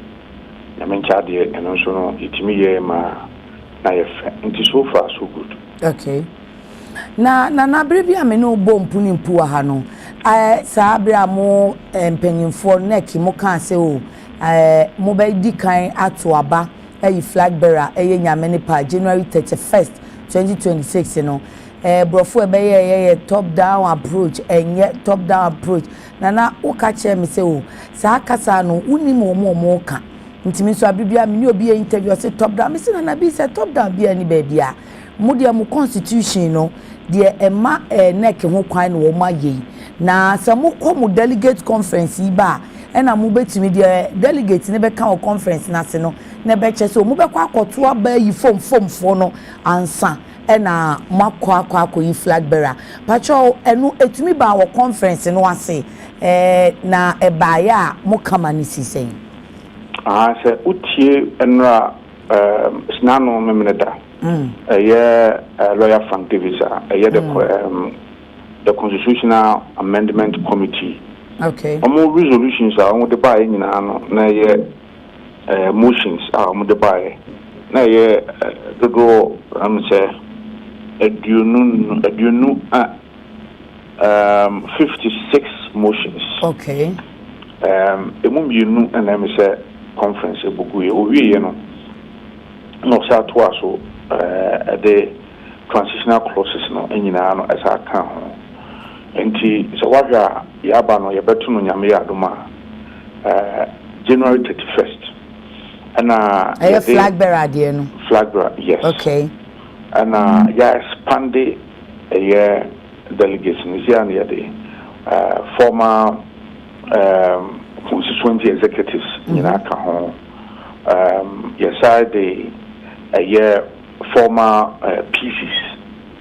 nyame ncha de eno so no etimi ye ma na yefe nti so far so good okay na brebi amene obo mpuni mpu wa ha no saa bra mo mpanyimfo neki mo kan se o mo ba di kan ato aba flag bearer nyame ne pa January 31st 2026 no brofo ye top down approach top down approach na uka che me se o saa kasa no uni mo ka ntimi so abibia me ni obi interview say top down me se na bi say top down bia ni ba bia mo de mo constitution no de ema neck ho kwan no wo ma ye na se mo ko mo delegate conference yi ba na mo betimi de delegate ne be ka o conference na se no ne be che so mo be kwa akoto aba yi fom fo no ansa na makwa yi flag bearer pacho enu etumi ba wo conference no ase na eba ya mo kama ni sisen se utie enra snano memeneda lawyer Frank Davis the constitutional amendment committee okay omo resolutions omo de ba nyina no na motions omo de ba na dodo say Adunu 56 motions. Okay. Emu yenu na me say conference ebugu ye owie no. No sa to aso the transitional clauses no enyina no esa kan ho. Enti so wahwa ya ba no ye betu no nyame ya adoma January 31st. Ana flag bearer de no. Flag bearer, yes. Okay. And expanded a delegation is the former constituency executives in Akahon. Yes, the former PCs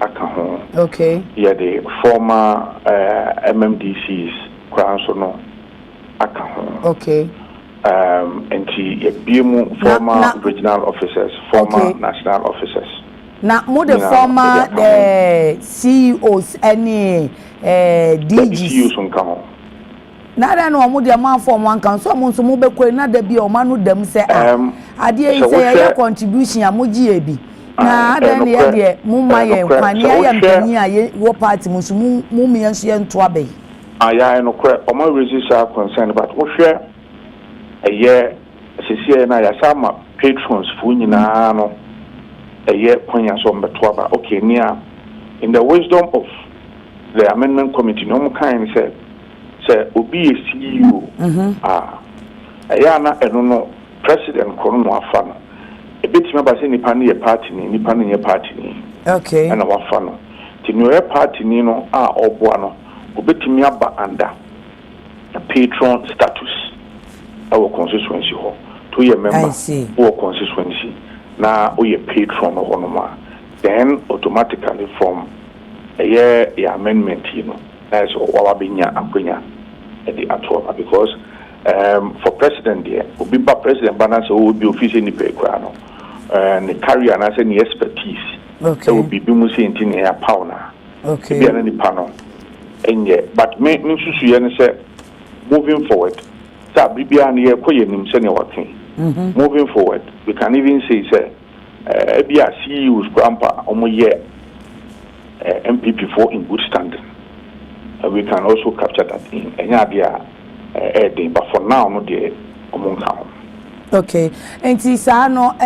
Akahon. Okay. Yeah, the former MMDCs Kransono Akahon. Okay. And the former regional officers, former national officers. Na mo the former CEOs any DGs CEOs on come. Na da no mo de man form one kan so mo nso mo be koi na da bi o ma no dem say ade yi say ya contribution a mo gi ebi na da ne ye de mo ma ye kwani ya mpani a ye wo party mo so mo me yanso ye nto abai aya no kra o ma resist our concern but wo hwe eye sisi na ya sama patrons fu nyina no okay, in the wisdom of the amendment committee, no more kind say obi a CEO. Ayana no president Kono Afano. A bit member say Nipani a party ni party ni. Okay. And our fano. Tinu party ni no obuano. Obetimi aba under a patron status. Our constituency ho. To your member or constituency. Na we patron of one then automatically from a year amendment, that's what binya akwenya at the atwa because for president there will be president balance will be officially in the crown and the carrier and any expertise. Okay. There will be bimusi in air power. Okay. Be any panel. And but me say moving forward. That bibia na yekoye nim se ne working. Moving forward, we can even say ebia CEOs grandpa omoye MPP for in good standing. We can also capture that in enya but for now no dey omonka. Okay. And sa no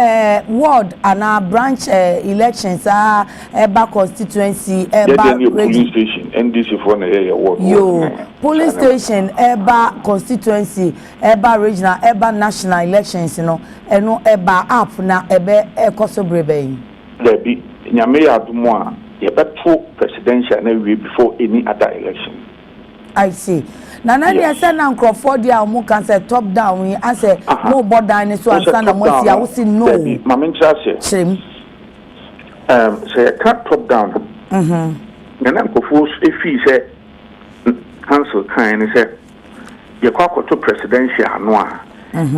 ward and branch elections eba constituency eba police station NDC for na ward. Yo police station eba constituency eba regional eba national elections no eno eba app na ebe ekosobrebe. There be nyame adumo a ye beto presidential na we before any other election. I see. Nana dia say na nkrofo dia mo kan say top down we say no border ni so ansa na mo sia wo si no. Mama ncha say. Chim. Say cut top down. Nana nkrofo efi say council kan ni say ye kwakoto presidential no a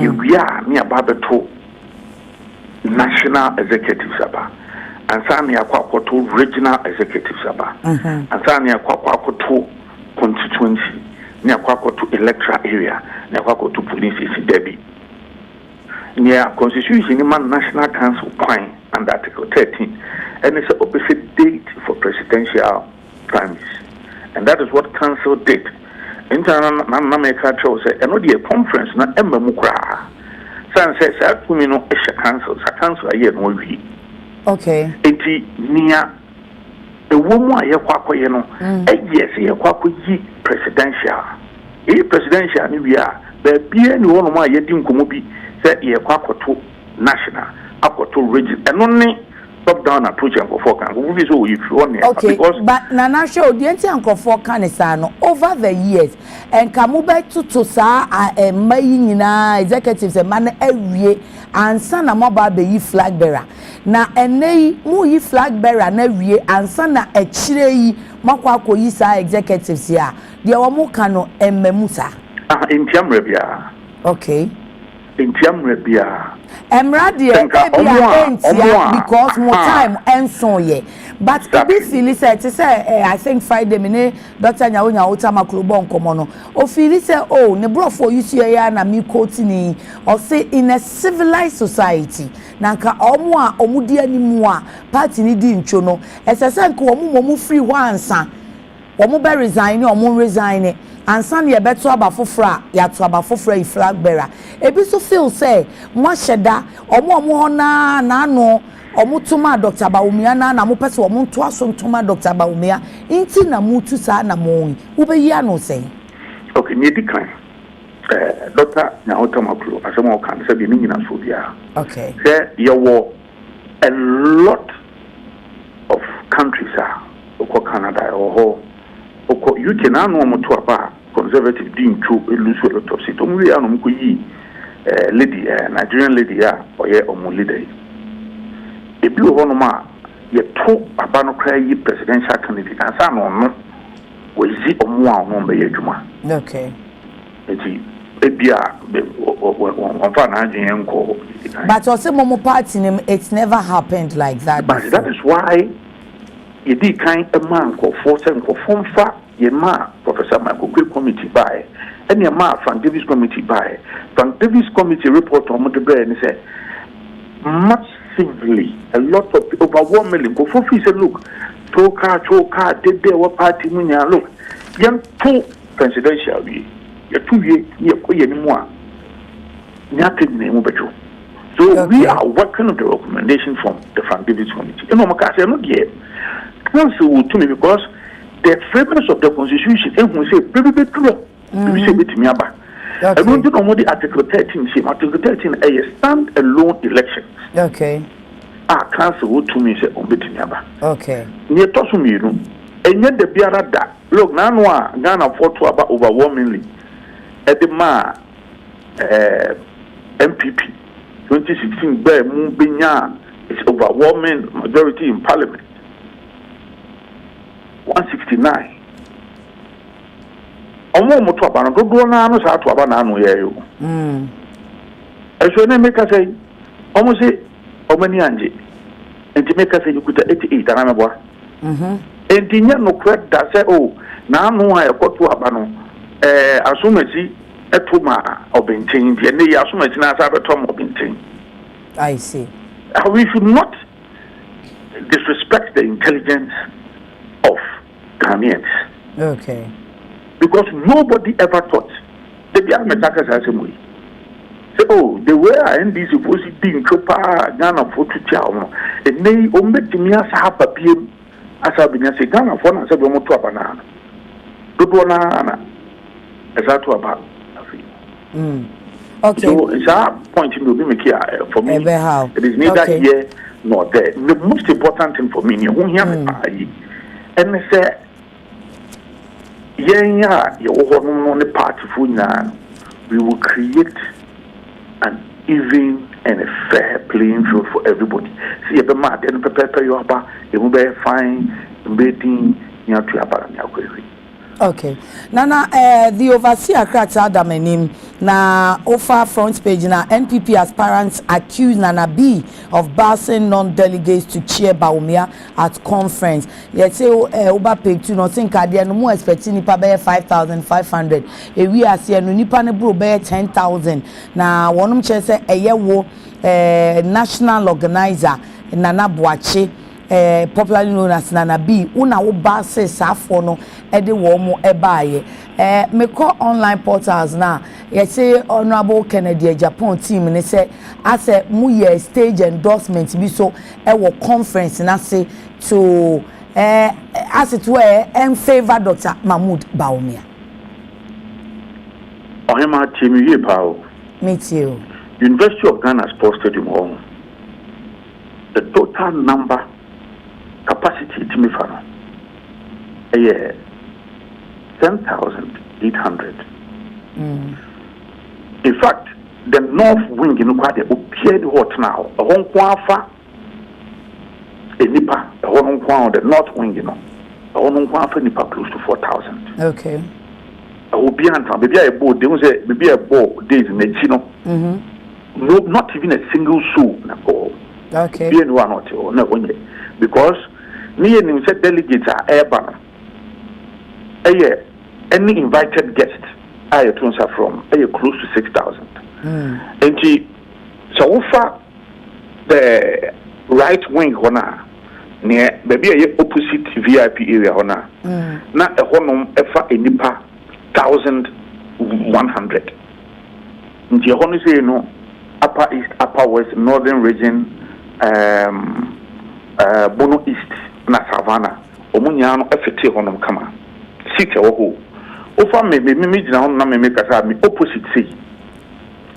ye wia me ababeto national executive saba ansa na yakwakoto regional executive saba ansa na yakwakoto constituency na yakwakoto electoral area na yakwakoto police debi near constitution in man national council point under article 13 and it's a opposite date for presidential primaries, and that is what council did. Internal America chose and not the conference na emma mukra san says that we know a council a year no we okay enti near the woman a yakwa ye no yes yakwa yi presidential presidential ni we are be bia ni wono ma yedi nkomo bi say yakwa to national akoto region and only top down approach and for can we so if you want okay because but nana show the anti for can is over the years and kamube to sa mai nyina executives and man ewie ansa na mobile be yi flag bearer na enei mu yi flag bearer na wie ansa na echire yi makwa akoyi sa executives ya de wo mu ka no emmemusa intiamre bia okay intiamre bia Emradia because more time and so ye. But this said to say I think Friday mine Dr. Nyawonya Otama Klubon Komono. O feel say oh ne bro for you see ya na mi kotini or say in a civilized society. Nanka omo a omudi animu a party ni di ncho no. Esese nko omo free wansa. Omo be resign omo resign. Ansan ye beto aba fofra ya to aba fofra flag bearer ebi so feel say mo hyeda omo hona na no omo tuma Dr. Bawumia na mo pese omo to aso tuma Dr. Bawumia inti na mutu sa na mo wo be yi ano say okay ni di kan Dr. Nyawotam Aklo asemo kan say bi ni nyina so bia okay say you were a lot of countries ko Canada or oko UK na no mo to aba conservative din to lose a lot of seat we are no ko yi lady Nigerian lady or ye omo leader e bi ho no ma ye to aba no kra yi presidential candidate ansa no we zi omo a no be adwuma okay eti e bia on fa na agyen enko but also momo party name it's never happened like that but before. That is why you did kind a man called force and form fa ye ma Professor Michael Gray committee by and your ma Frank Davis committee by Frank Davis committee report on the bread and said massively a lot of people over 1 million go for fee said look choka did there what party munya look young two presidential we you 2 years ye anymore nothing name bejo so okay. We are working on the recommendation from the Frank Davis committee you know makase no there council to me because the framers of the constitution we say we say betimi aba I don't know what the article 13 say article 13 a stand alone election okay council to me say on betimi aba okay near to so me no enye de biara da look na no a Ghana for to aba overwhelmingly at the ma MPP 2016 be mu benya is overwhelming majority in parliament 169 omo mo to aba no do na no sa to aba na no ye yo eso na make say omo say omani anje enti make say you kuta 88 na mebo enti nya no kwet da say oh na no a ekoto aba no asomati etoma obenten die ne ya asomati na sa beto mo obenten I see we should not disrespect the intelligence of Ghanaians. Okay. Because nobody ever thought the Biametaka Sasemwe. So, oh, the way I end this supposed to be in Copa, Ghana for to chow, and they omit me as a papier as I've been a Ghana for a several to a banana. Good one, as I to about. Okay. So, it's our point in the for me. It is neither here nor there. The most important thing for me, you won't hear me. And they say, yeah, you on the party for now. We will create an even and a fair playing field for everybody. See, if the mad and prepare you about, it will be fine, waiting, you have to about. Okay. Nana, the overseer Krata Damenim na offer front page na NPP aspirants accuse Nana B of basing non-delegates to chair Baumia at conference. Yet say Oba page to nothing cardia no more expecting nipa be 5,500. We are see no nipa ne bro be 10,000. Na wonum che say wo national organizer Nana Boache popularly known as Nana B, una wo base safo no ede wo mo ebaye me call online portals na ye say honorable Kennedy Japan team ne say as a mu ye stage endorsement bi so wo conference na say to as it were in favor Dr. Mahmoud Bawumia. Ohema team ye pao. Meet you. University of Ghana Sports Stadium home. The total number capacity to me for 10,800. In fact, the north wing in Ukwade appeared hot now. A Hong Kong fa a nipa, a Hong Kong the north wing, you know. A Hong Kong fa nipa close to 4,000. Okay. I will be on maybe a board, they will say maybe a board days in Chino. No, not even a single shoe. Okay. Be one or two, no, because me and him said delegates are airborne. Any invited guest I transfer from close to 6,000. And so far the right wing honor near maybe a opposite VIP area honor. Not a honum efa a nipa 1,100. And the honor say no upper east, upper west, northern region, Bono East na Savannah omunya no efete honom kama sit e wo ho ofa me gina hono na me make asa me opposite say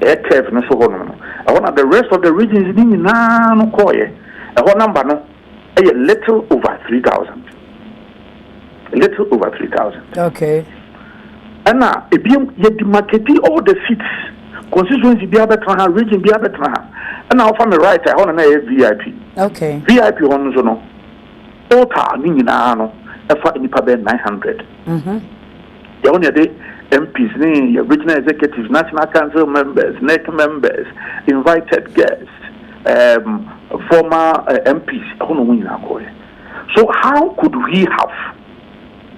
e curve no so honom no I want the rest of the regions ni na no koye e ho number no e little over 3,000 okay and na e bi ye demarcate all the seats constituency bi abetra region bi abetra and now from the right I want na VIP. Okay. VIP on so no. Total ni na no e fa nipa be 900. Ya only the MPs ni regional executives, national council members, NEC members, invited guests, former MPs. So how could we have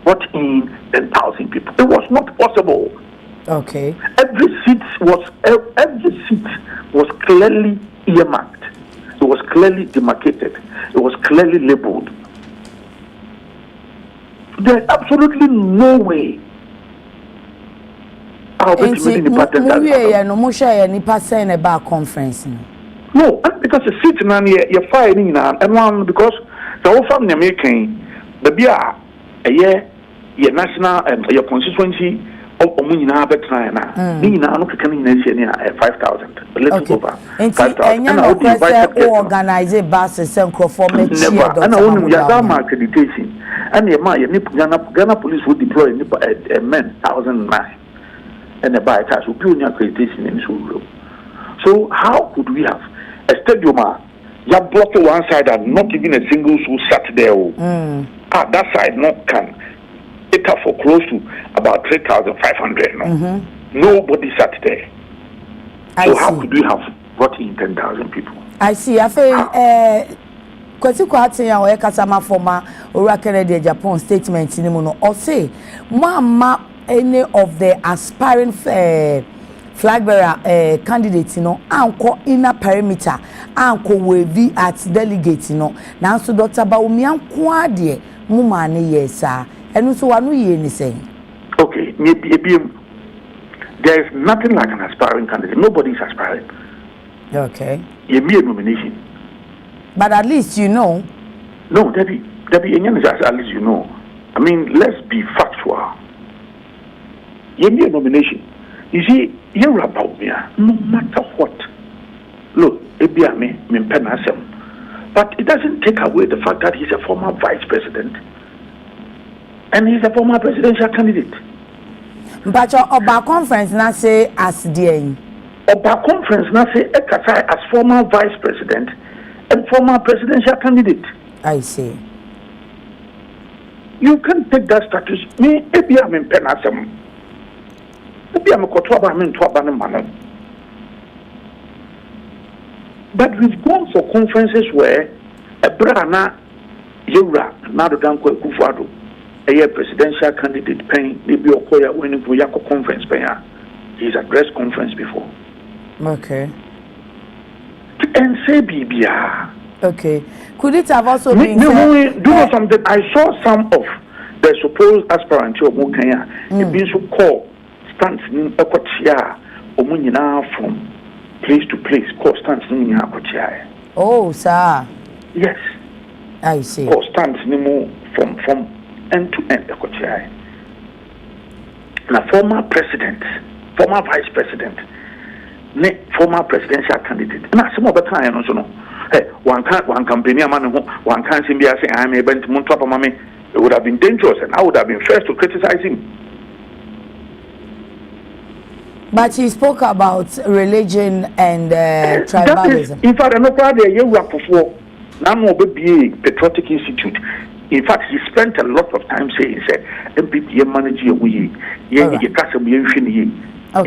brought in 10,000 people? It was not possible. Okay. Every seat was clearly earmarked. It was clearly demarcated. It was clearly labeled. There's absolutely no way. No, because the seat now you're firing and one because the whole family making the beer a year your national and your constituency. Omunyina betra na ni na no keka ni 5,000 a little over 5,000 and I would organize buses and perform never and I want accreditation and the Ghana police would deploy a men 1,009 and a by tax will be accreditation in school. So how could we have a stadium you blocked one side and not even a single soul sat there that side not can take up for close to about 3,500. No? Nobody sat there. So how could we have brought in 10,000 people? I see. I feel kwesi kwa hati ya oye kasama former Ora Kennedy Japan statement in no or say mama any of the aspiring flag bearer candidates anko inner perimeter anko wevi at delegates now so Dr. Bawumia anko ade muma ne yesa. And so what we are saying. Okay, maybe there is nothing like an aspiring candidate. Nobody is aspiring. Okay. You be a nomination. But at least you know. No, Debbie, at least you know. I mean, let's be factual. You be a nomination. You see, you're about me. No matter what. Look, it be a me penasem. But it doesn't take away the fact that he's a former vice president. And he's a former presidential candidate. But your Oba conference now say as the Oba conference now say Ekasai as former vice president and former presidential candidate. I see. you can't take that status. Me, maybe I'm in penasem. Maybe I'm a kotoba, I'm in Twaban. But we've gone for conferences where a brana Yura, Nado Danko Kufado, a presidential candidate paying maybe Okoya winning for Yako conference payer. He's addressed conference before. Okay. And say BBR. Okay. Could it have also been do you know something? I saw some of the supposed aspirants of Mukanya being so called stands in Ekotia Omunina from place to place, called stands in Ekotia. Oh, sir. Yes. I see. Called stands from end to end Ekotia. Now, former president, former vice president, former presidential candidate. Now, some of the time, also no. Hey, one company, one can't see me as I'm able to mount up on me. It would have been dangerous, and I would have been first to criticize him. But he spoke about religion and tribalism. In fact, I'm not proud of you before. Now, be Patriotic Institute. In fact, he spent a lot of time saying, MPP manager, we, in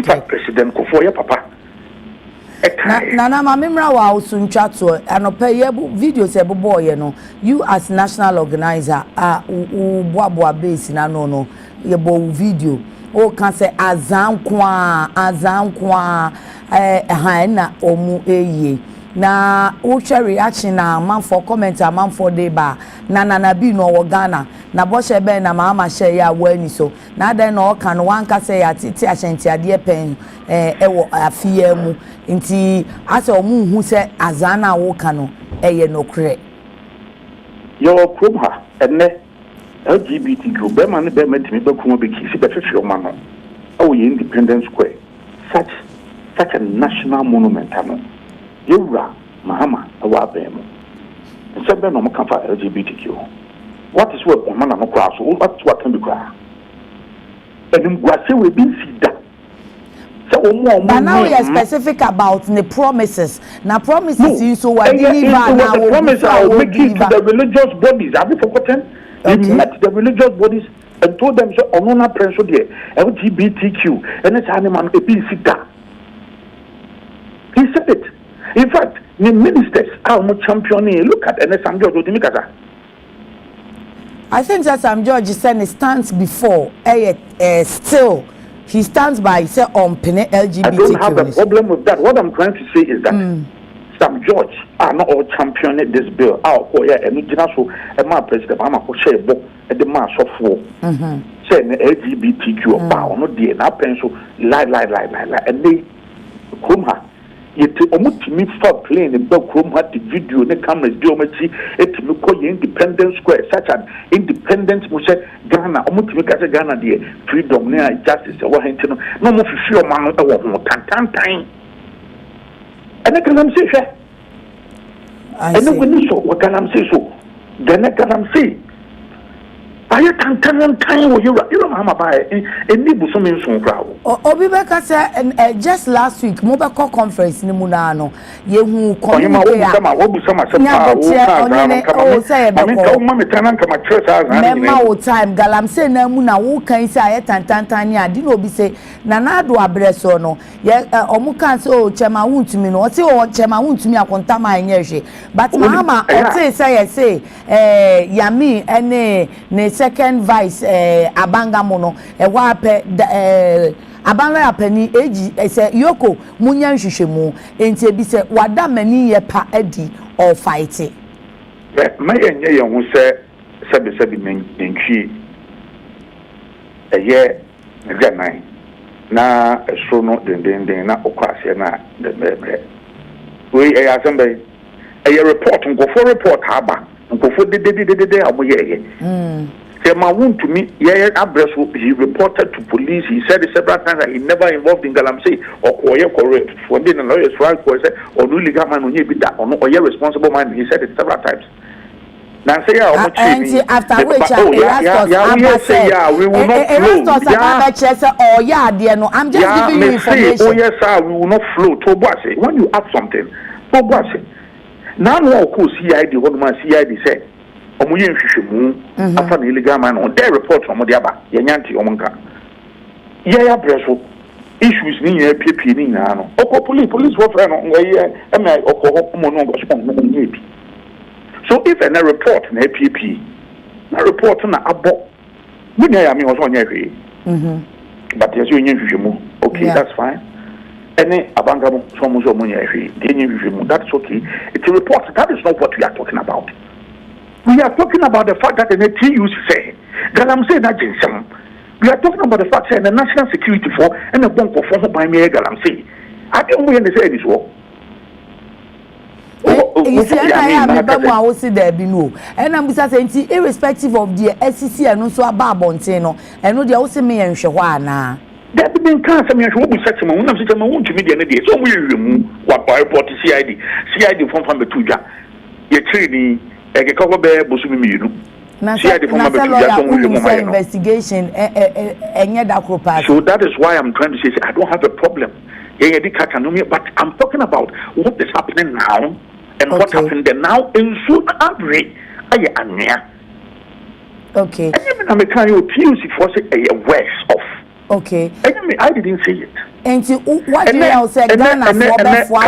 fact, President Kofoya Papa. Nana mamimra wa usuncha to anope yebu videos ebo boy no you as national organizer boa base na no yebo video o kan say azankwa na omu eye na o share reaction na man for comment man for dey ba na bi no wo Ghana na bo she be na mama share ya wani so na den no kan wan ka say ya titi ahyenti ade pen ewo afia mu nti ase omu hu se azana wo kanu eye no kre yo kromha enne LGBTQ be man be metimi be kuma be kisi be hwehwe o ma no o ye Independence Square such a national monument ano yura mahama awa be mu nse be no mo kan fa LGBTQ what is what man no kwa so what can be kwa enim gwase we bi sida. But now we are specific about the promises. Now promises in so what deliver now. The promise I will make it to the religious bodies. Have you forgotten? He met the religious bodies and told them so on prince there LGBTQ and it's animal a. He said it. In fact, the ministers are more championing. Look at Sam George Odimikaza. I think that Sam George said stands before still. He stands by say on LGBTQ. I don't have a problem with that. What I'm trying to say is that Sam George are not all championing this bill. Our and so my president, I'm a share book at the mass of war. Saying LGBTQ about no dear na pencil lie and they come her. Yet almost me stop playing the book room had the video the cameras geometry it me call Independence Square such an independent mo say Ghana almost me ka say Ghana the freedom na justice e wo hente no mo fifi o man e wo ho tantantan and can say she and when you so what can I say so then can I say I tantan wo you mama buy any buso in so crowd obi be ka say just last week mo be call conference ni mu na no ye hu communicate mema o time galam say na mu na wo kan say tantan ni ade no obi say na na do abreso no ye omu kan say o chema wuntumi no o say o chema wuntumi akonta ma enye hwe but mama o say yami ene ne second vice abanga mono wa pe abanga apani eji say yoko munya nhwehwemu enti ebi say wada mani ye pa adi or fight ma yenye ye hu say sebi mentwi eye ganai na so no den na okwase na de bebre we asembe report go for report haba go for de amoye to me, he reported to police. He said several times that he never involved in Galamsey or correct. For the lawyers, or no legal man or responsible man. He said it several times. Now say after which we will not flow. I'm just giving you information. Oh yes, sir, we will not flow. When you add something, now no CID, what man CID said. omuye nhwehwemu afa na illegal mine on their report omo de aba ye nyanti omo nka ye ya preso issues ni ye PP ni na no oko police wo fra no ngoye ema oko omo no ngo so no nyebi. So if a report na PP na report na abo munya ya mi ho so nya hwe but yes you nhwehwemu okay that's fine. Any abangamo so mo so munya hwe de nhwehwemu that's okay. It's a report. That is not what we are talking about. We are talking about the fact that the TUC say that I'm saying that Jinsam. We are talking about the fact that the national security for and the bank of former by me Galamsey. I don't want to say this war. You see, I am a Bamu, see there be no. And I'm saying, irrespective of the SEC and also a Babonteno, and no, they also me and Shawana. That been cancer, me who be such a moon of such a moon to media. So we remove what by report to CID from the Tuja. You're training. Eke cover bear busumi miru. Investigation so that is why I'm trying to say I don't have a problem. But I'm talking about what is happening now and what happened then now in soon every okay. I'm a kind of TUC for a worse off. Okay. I didn't say it. And what do you say Ghana for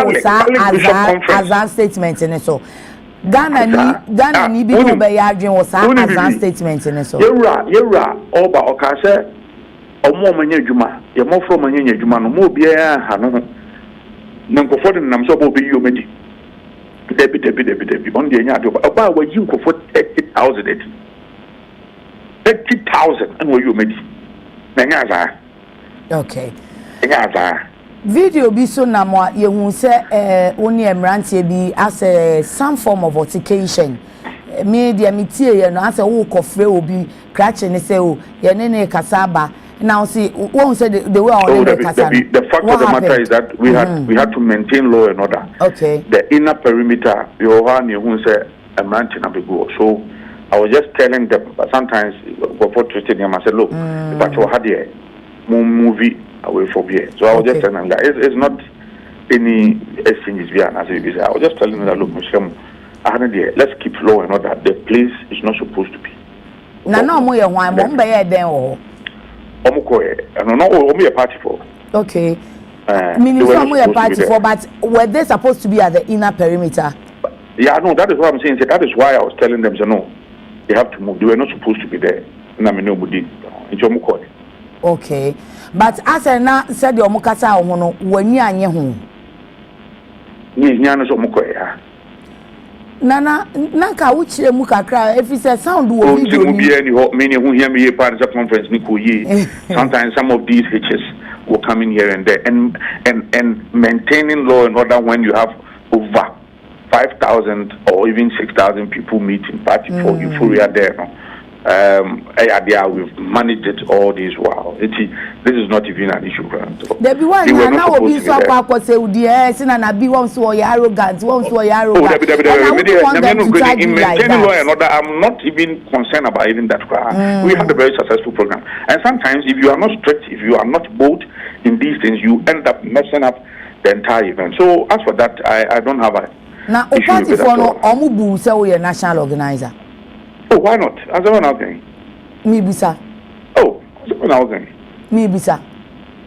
as statement in it so Ghana ni bi no be ya adwen wo sa as statement in so yewra oba okase omo manya adwuma ye mo fro manya adwuma no mo bia ha no na nkofo de nam so bo be yo medi debi on de nya de oba wa yi nkofo 30,000 and wo yo medi na nya za okay nya za video bi so na mo ye hu se oni emrantie bi as some form of altercation media metie ye no as wo kofre obi krache ne se o ye ne kasaba now see won say the way on the kasaba the fact of the matter is that we had to maintain law and order. Okay, the inner perimeter you have hu say emrantie na be go. So I was just telling them, but sometimes before twisting them I said look if I had here movie away from here. So I was just telling them that it's not any exchanges here. I was just telling them that look, let's keep law and order. The place is not supposed to be. No, mo ye hwan mo mbe ye den o. No, a party for. Okay. Meaning some a party for, but were they supposed to be at the inner perimeter? Yeah, no, that is what I'm saying. That is why I was telling them, so no, they have to move. They were not supposed to be there. Okay. But as I now said, your Mukasa, when you are near home. Nana, Naka, which Muka cry, if it's a sound, many who hear me part of the conference, sometimes some of these hitches will come in here and there, and maintaining law and order when you have over 5,000 or even 6,000 people meeting party for euphoria there. No? We've managed it all this while. This is not even an issue. There be one now be so kwa say the na be one so arrogant, one so arrogant. In maintaining law and order, I'm not even concerned about even that. We had a very successful program, and sometimes if you are not strict, if you are not bold in these things, you end up messing up the entire event. So as for that, I don't have a now party for no omubu say we are national organizer. Oh, why not? As a man, okay. Me bisa. Oh, as a man, okay. Me bisa.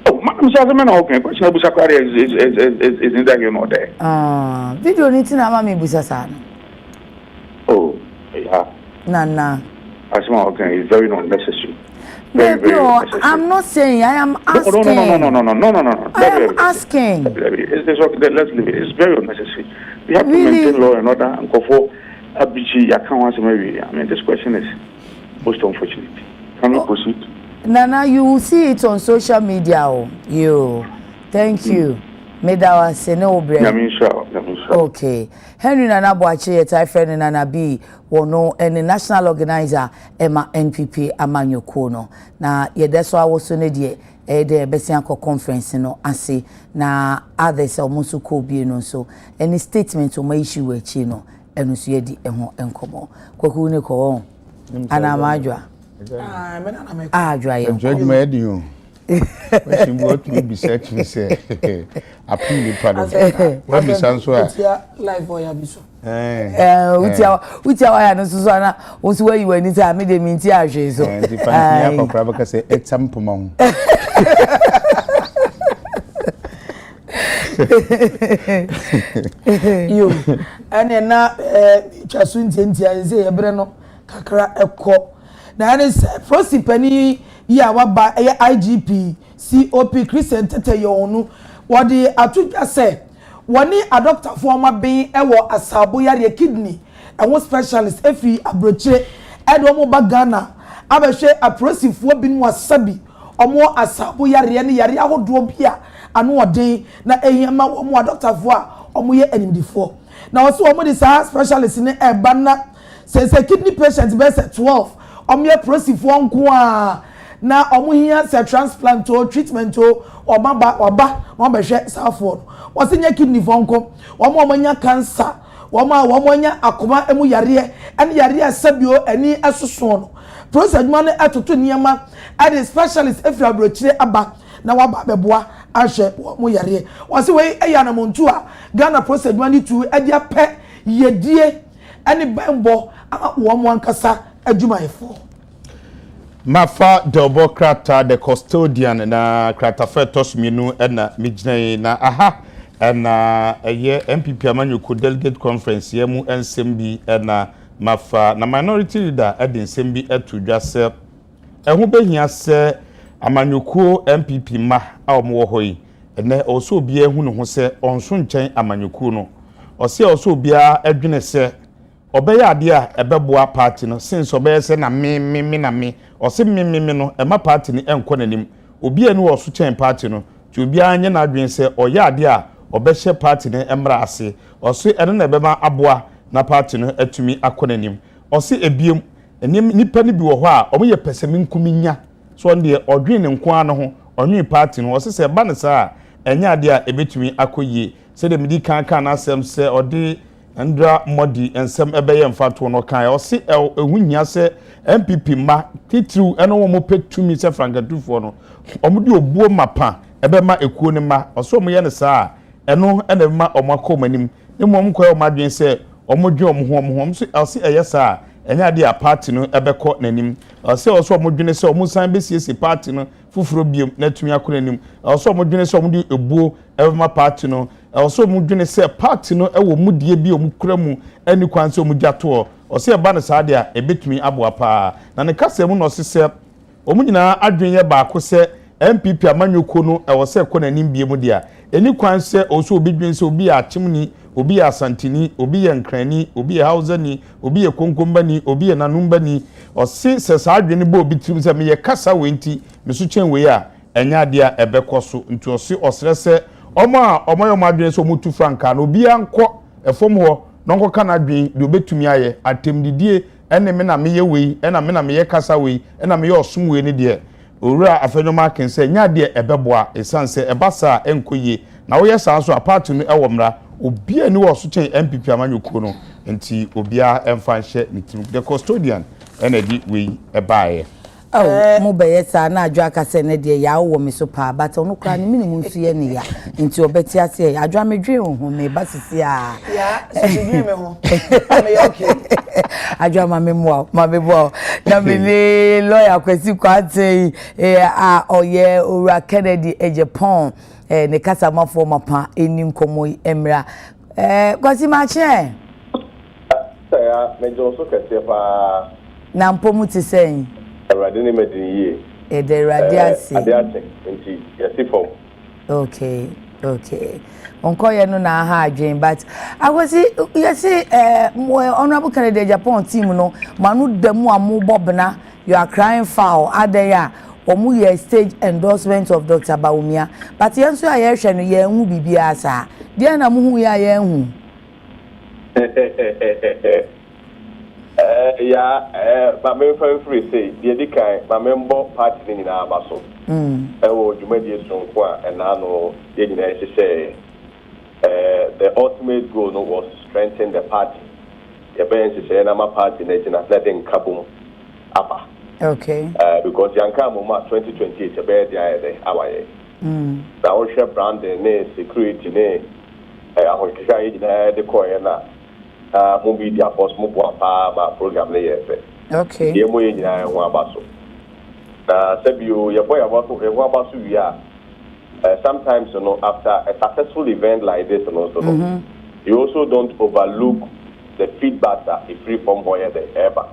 Oh, madam, as a man, okay. But Busa is in there, you know, there. Video need to know me bisa sana. Oh, yeah. Nah. As a man, okay, it's very not necessary. No, I'm not saying. I am asking. No. I am asking. Let's leave it. It's very unnecessary. We have to maintain law and order and go for. I mean, this question is most unfortunate. Can we proceed? Nana, you will see it on social media. Thank you. Medawa Seno Bre. Okay. Henry Nana Boache, a friend Nana B, wono and the national organizer Emma NPP Amanyo Kono. Na that's why I was so near the Bessianco conference, ase na others almost could be no so any statement to my issue with Chino. And so ye di eho enkomo kwaku ne ko ana majwa ajwa ye When you go to be search me say approve the pardon. When be sanso a live boy abiso. Which I no so na wo so you ani ta me de minti ahwe so. The fan ya kokra baka say example mon. Yo ene na twaso ntiantia eze yebre no kakra ekọ na ene prosi pani ya waba IGP COP Christian Tete yonu wodi atudwa se woni a doctor for ma ben ewo asabo yare kidney ewo specialist efi abroche edo mo ba Ghana abehwe aprosifo binu asabi omo asabo yare ne yare ahodo bia anu odin na ehima omo doctor for a omo ye animdifo na wo so omo di sa specialist ne eba na se kidney patient be se 12 omo ye aprosifo nko a na omo hia se transplant or treatment o oba mo be hwe safo wose nya kidney fonko omo nya cancer omo nya akoma emu yare ene yare asabio ani asoso no process adwuma no atoto niema ade specialist efra brochire aba na waba beboa ahwe mo yare wose we eya na montu a Ghana process adwuma ni tu ade apɛ yedie ene bembo ama wo mo ankasa adwuma efo Mafa Delbocrata the custodian na krata fetos minu na mijnai na aha na eye MPP amanyuko delegate conference yemu ensembi na mafa na minority leader edin sembi etudwa se ehu behia se amanyuko MPP ma a omo hoyi ene oso obi ehu ne ho se onso nchen amanyuko no ose oso obi a edwene se obeya ade a ebeboa party no since obeye se na me ose me no ema party ni enko nanim obi enu wo so chen party no ti obi anye na adwen se oya ade a obehye party ni emra ase ose ene na ebema aboa na party no atumi akonanim ose ebiem nipa ni bi wo ho a omoye pesemi nkuminya so nde odwen ne nko ano ho onwe party no ose se ba ne sa enye ade a ebetumi akoyie se de medi kan na asem se ode Andra modi ensem ebeye mfato no kan ose ehunya se MPP ma titru eno wo mo petumi se frankatufo no omudi obuo mapa ebema ekuo ne ma ose omoye ne saa eno ene ma omakomanim ne mom koye omadwen se omodwe omho so ose eye saa enya de a party no ebekọ nanim ose omodwene se omusan besiesi party no fufuro biem na tumi akonanim ose omodwene se omudi ebuo ebema party no also mudwene se party no ewo mudie bi omukura mu ani kwanse omugyato ose eba ne saade a ebetumi aboa pa na ne kasa mu no se omunyina adwenye baako se MPP amanyuko no ewo se konanim bie mu dia eni kwanse also obidwen se obi ya chimni obi ya santini obi ya nkrani obi ya hauzani obi ya konkombani obi ya nanumbani ose se saadwene bo obitim se me ye kasa wenti mesu chen we a enya dia ebekoso nti ose osrese omo madwen so mutu franka no bia nko efom ho nonko kana dwen de obetumi aye atemdidie ene me na meye wei ena me na meye kasa wei ena meye osum wei ne de owura afenoma kense nya de ebeboa esanse ebasa enkoye na wo yesa so apart no ewomra obia ni wo so chen MPP amanyuko no enti obia emfa nhye ne tim the custodian ena di wei ebaaye mo beyesa na adwa akase ne de ya wo me so pa but onu kra ni minimum nsu ye ne ya nti obeti ase adwa medwe ho me basisi a ya sedwe me ho me okay adwa ma me bo na me ni lawyer kwesi kwate a oye owura Kennedy Ejepon ne kasa mafo mapa eni nkomo emra kwasi ma che ya me jo so kese pa na mpomu ti sen Erade ni medinye. The radiasi. Adekye nti yesi form. Okay. Onko ye no na ha adwen but I was yesi honorable Kennedy Japan team no manu demu amobobna you are crying foul adeya omu ye stage endorsement of Dr. Bawumia but yenso aye hwe no ye hu bibia sa dia na mu hu ya ye hu but me free say the dikai but member party ni na abaso ewo dwumadi sonko a na no ye nyina say the ultimate goal no was to strengthen the party ye ben say na ma party na jina letting kabum apa Okay. Because Yanka Moma 2028 a bed the Hawaii. Now share branding, security, the Koyana, Mobidia Post Mopapa program. Okay. Sebio, your boy about sometimes, you know, after a successful event like this, and also, you also don't overlook the feedback that is free from where they ever.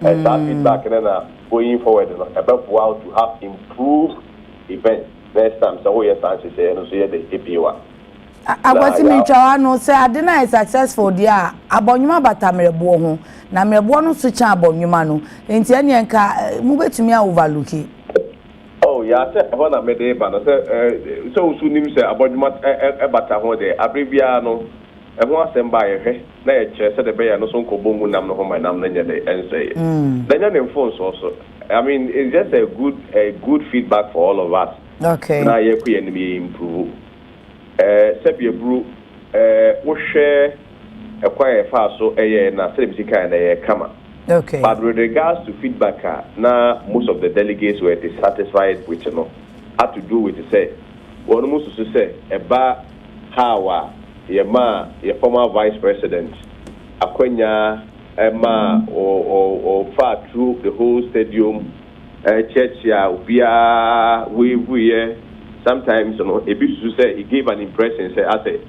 And that feedback, and then going forward, you know, about how to have improved events next time. So, yes, I say, and so, the APO. I was in Chawano, say, I didn't is successful, dear. Abonuma Batamebo, Namebo, switch abonumano, in Tianka, move to me overlooking. Oh, yeah, I want to make a banner. So soon, say about Batamo de Abriviano, and once and by a nature, said the Bay and also Kobungu Nam no home and Nam and say. Then your phones also. I mean, it's just a good feedback for all of us. Okay. Now, you can be improved. Sepia Brew, we share a quiet fast so a year and a kind of come. Okay. But with regards to feedback, now most of the delegates were dissatisfied with, you know, had to do with say, one most to say about how your former vice president, Akwenya, Emma, or far through the whole stadium, church, we sometimes, you know, a bit to say, he gave an impression, say, I say,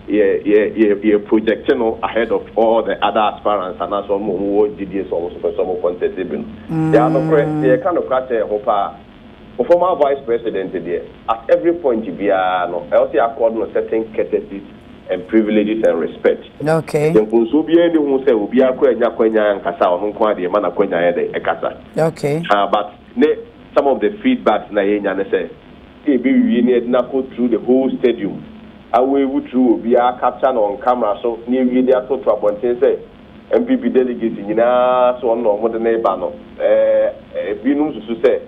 yeah, projection ahead of all the other aspirants, and that's all more DDS also for some contested. Yeah, no, kind of catch a former vice president there. At every point, you be no, I also accord no certain courtesies and privileges and respect. Okay. Then also be any who say, "Ubi akwenya and kasa on kwadi man akwenya e kasa." Okay. But some of the feedbacks na yenya say, "Hey, we need na go through the whole stadium." Away through be a capture on camera so near media to abonten say MPP delegates nyina so no mo de neighbor no binum to say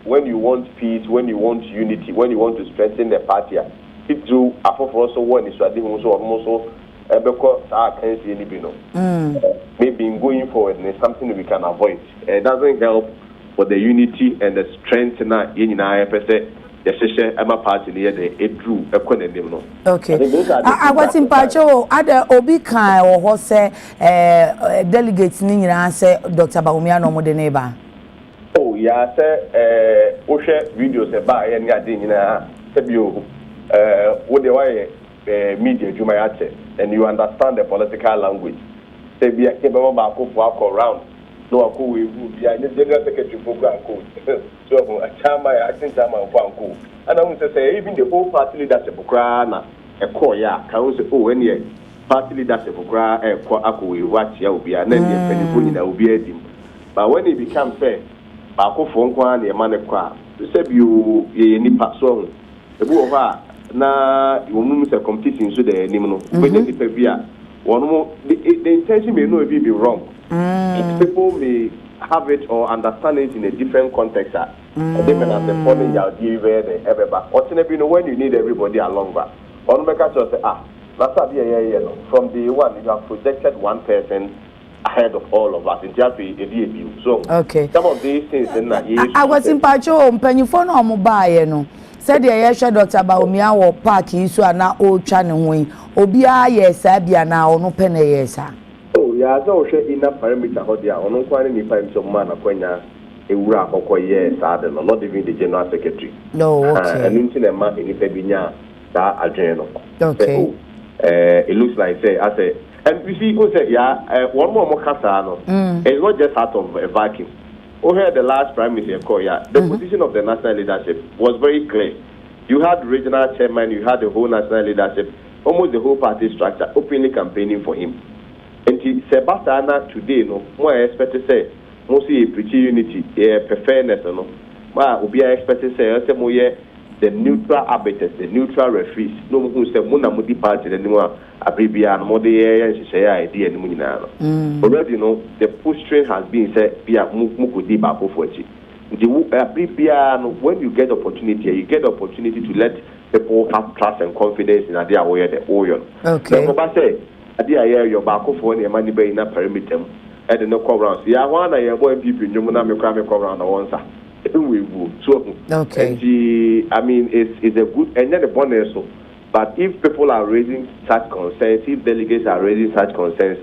when you want peace, when you want unity, when you want to strengthen the party, it through afoforo so one is ade hu so almost because I can't see any bino. Maybe in going forward and it's something that we can avoid. It doesn't help for the unity and the strength na nyina per se. Yes, I'm a party near the Edru, a Quenendino. Okay. I was in Pacho, other Obi Kai or what say delegates Nina say Dr. Baumiano Modeneba. Oh, yeah, sir. Osha videos about any idea, Sebio, what the way media Jumayate, and you understand the political language. Sebia Kebaba Bako walk around. No, I will be a general secretary program code. So, a chama, I think I'm a cool. And I want to say, even the whole party leadership of Krana, a Koya, can say, oh, any party leadership of Kra, a Koaku will watch you be an Indian penny that will be a him. But when he becomes fair, Bako Fonquan, a man of Kra, to say you any part song, the Boa, na you will competition so the Nimino, when the Pavia, one more, the intention may not be wrong. People may have it or understand it in a different context. They may have the following where they ever back. Ultimately, when you need everybody along back, on the catch say, that's a from the one you have projected one person ahead of all of us in just a view. So, okay, some of these things I was in Pacho, penny for no mobile, no. Said the Ayesha Dr. Baumia or Park, you saw now old channel wing, Obia, yes, Abia now, no penny, yes, sir. Oh, yeah, so in a perimeter, Hodia, on quite any time some man, Aquena, a wrap or yes, not even the general secretary. No, okay. And in a man in Pebina, that agenda. Okay. It looks like, say, I say, and you see, who say, yeah, one more Casano. It's not just out of a vacuum. Who had the last prime minister, Koya, the position of the national leadership was very clear. You had regional chairman, you had the whole national leadership, almost the whole party structure openly campaigning for him. And Sebastiana today, no more expect to say, mostly preach unity, fairness, no. Ma, we are expected to say, the neutral arbiters, the neutral referees, no who say, Muna Mudi party, the new Abibia, and Modi, and she say, idea, and Munana. Already, you know, the push train has been said, Pia Mukudi Bapo Forty. The Abibia, when you get opportunity, you get opportunity to let people have trust and confidence in their way, the oil. Okay. Adia your back for any money by in a perimeter. the no rounds. Yeah, one I am one people in Yumana Mekram round on one side. We will. So, okay. I mean, it's a good, and then the bonus. But if people are raising such concerns, if delegates are raising such concerns,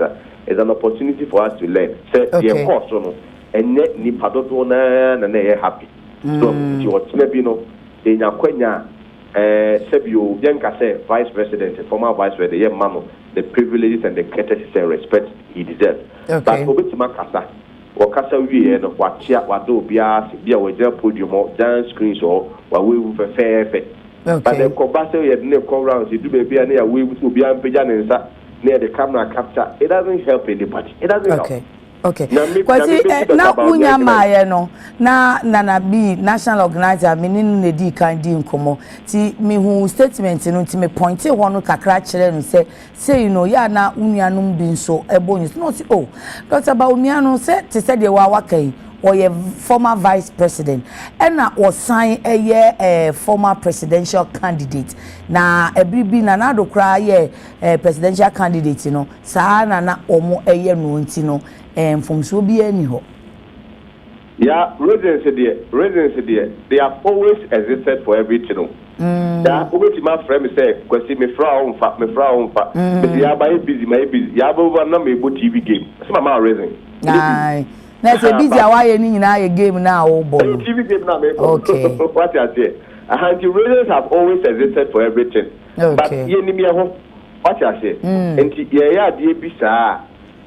it's an opportunity for us to learn. So, of course, and net ni padotona and they are happy. So, you maybe no, in Yakwenya, Sebio, Yanka say, Vice President, former Vice President, the man, the privileges and the courtesy and respect he deserves. But for Makasa, or Casa, we and what Chia, what do be a wager podium or dance screens or what we will fair effect. But the Kobasa, you had no call rounds, you do be near we will be Pijanesa near the camera capture. It doesn't help anybody. It doesn't help. Okay. Kwasi na unya maye no na be national organizer meaning ne di kan di nkomo ti me hu statement no ti me point ho no kakra kire no say you know ya na unya no bi nso ebonyi no say oh Dr. Bawumia no say ti say de wa wakai or your former vice president and na or sign a former presidential candidate na ebribi na na do kra ye presidential candidate you know sa na omo no nti no from so be any ho. Yeah, residents there. They have always existed for everything. Yeah, over to my friend say, "Kwesi me fra on fa." But yeah, my busy. Yeah, over na me bo TV game. That's my reason. Aye. Na say busy why ni nyina ye game na o boy. TV game na me. Okay. What you say? Residents have always existed for everything. Okay. But ye ni me ho. What you say? Enti ye ya de bi sa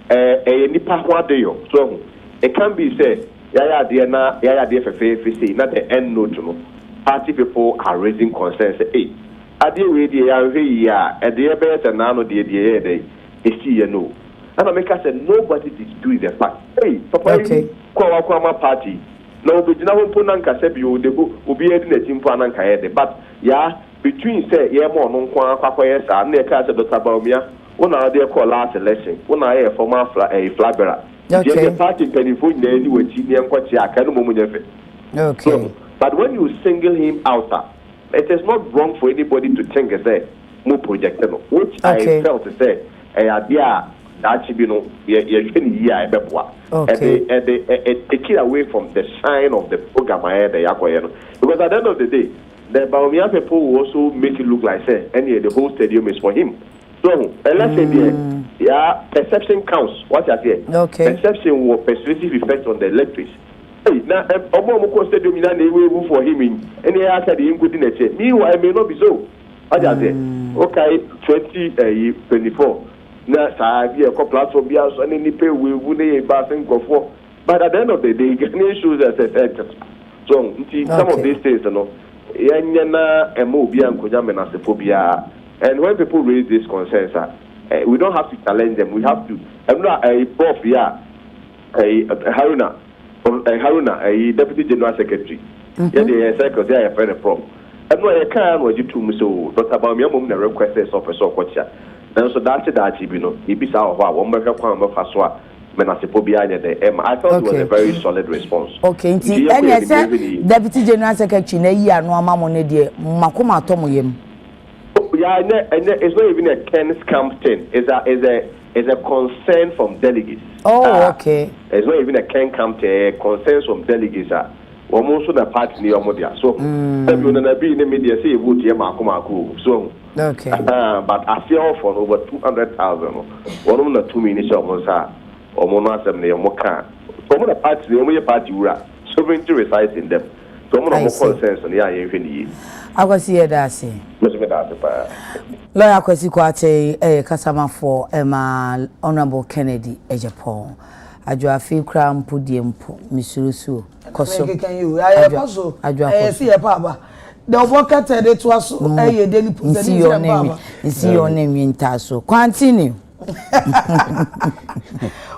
nipa ho adeyo. So it can be said. Yaya dear say not the end note no. Party people are raising concerns. Hey, I dear we dear at the better nano dear they see you know. And I make us say nobody is doing their part. Hey, Papa, Kwama party. No, but now Punanka said you will be heading a team for Ananka. But yeah, between say more non Quaquas and near Casa Dr. Bawumia, one are their call last election, one are a former flag bearer. Okay. Party okay. But when you single him out, it is not wrong for anybody to think as a more project, which I felt to say, that should be no, and take it away from the shine of the program because at the end of the day, the Bawumia people will also make it look like say any the whole stadium is for him. So, let's say yeah, perception counts. What I say? Okay. Perception will persuasive effect on the electorate. Hey, now, Omo stadium in any way for him in any after the input in the chair. Meanwhile, it may not be so. What I say? Okay, 2024. Now, I be a platform be as any pay we wouldn't passing go for. But at the end of the day, Ghanaian shows as effect. So, some of these things, you know, Yanyana, Emobia, and Kojamena, Sephobia. And when people raise these concerns, we don't have to challenge them. We have to. I'm not a prof, Haruna, a deputy general secretary. Yeah, the secretary, I find a prof. I'm not a can was you to so Dr. Bawumia mum the requests of a so quacha. And so that's you know, he be our one worker kwam of Haswa. I thought it was a very solid response. Okay, and yes, deputy general secretary, na year no amamone de makoma tomoyem. Yeah, and it's not even a Ken's camp thing. It's a concern from delegates. Oh, okay. It's not even a Ken camp thing. Concerns from delegates. Almost on the party near Modia. So, everyone in the media say vote here, Makumaku. So, okay. But I feel for over 200,000. One of the 2 minutes of Mosa or Monasam near Moka. Some of the parties, the only party sovereignty resides in them. Some of the concerns on the IFNE. I was here that say. Lawyer Kwesi Kwate customer for Emma Honorable Kennedy Ejapon. Ajwa fi kra mpodiempo misurusu koso. Can you? I also. I see a baba. The worker said it was a daily see your name. See your name in Tasso. Continue.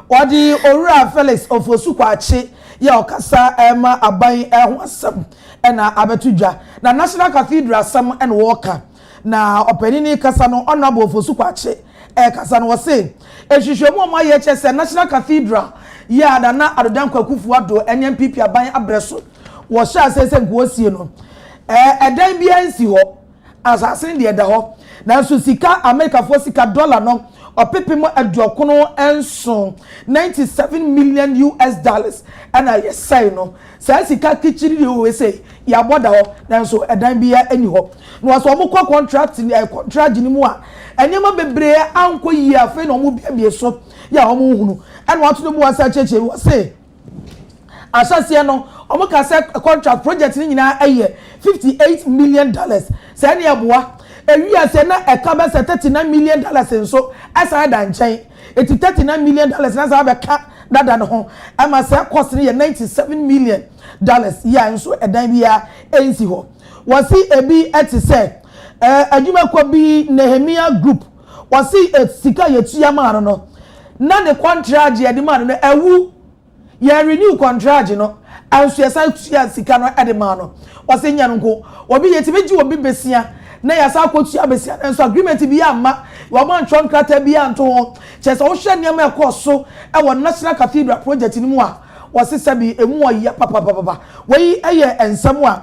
What the Ora Felix of Osukwachi ya okasa Emma aban ehwasam na abetuja na National Cathedral sam and Walker na openini kasa no honorable of Osukwachi kasa no say ehwehwemu ma ye chese National Cathedral ya na adodan kwakufu ado NMPP aban abreso wo sha sese guosie no edan bia nsi ho asase de da ho na so sika America for sika dollar no opepimo aduokono enso $97 million and I say no say sika kichiri we say ya boda ho nanso edan bia ani ho no so mo contract ni contract ni mu a enema bebre anko yi afa na mo bia so ya ho mo hunu and what no mo asa cheche we say asase no omo ka say contract project ni nyina aye $58 million say na eboa ewia say na eka be $39 million nso asa da nchen eti $39 million na sa be ka dada no ho ama say cost ni $97 million ya nso edan bia ensi ho wasi ebi eti say adwuma kwa bi Nehemia group wasi sika yetua ma no na the contract ye de ma no ewu ye renew contract no anso yesa tua sika no ede ma no wasi nya no ko obi yeti beji obi besia na yasa akotua besia enso agreement bi amma wo ma ntron krata bi anto ho chese wo hwe niam ekoso e wo National Cathedral project ni mu a wasi sabi emu oya papa we eye ensam a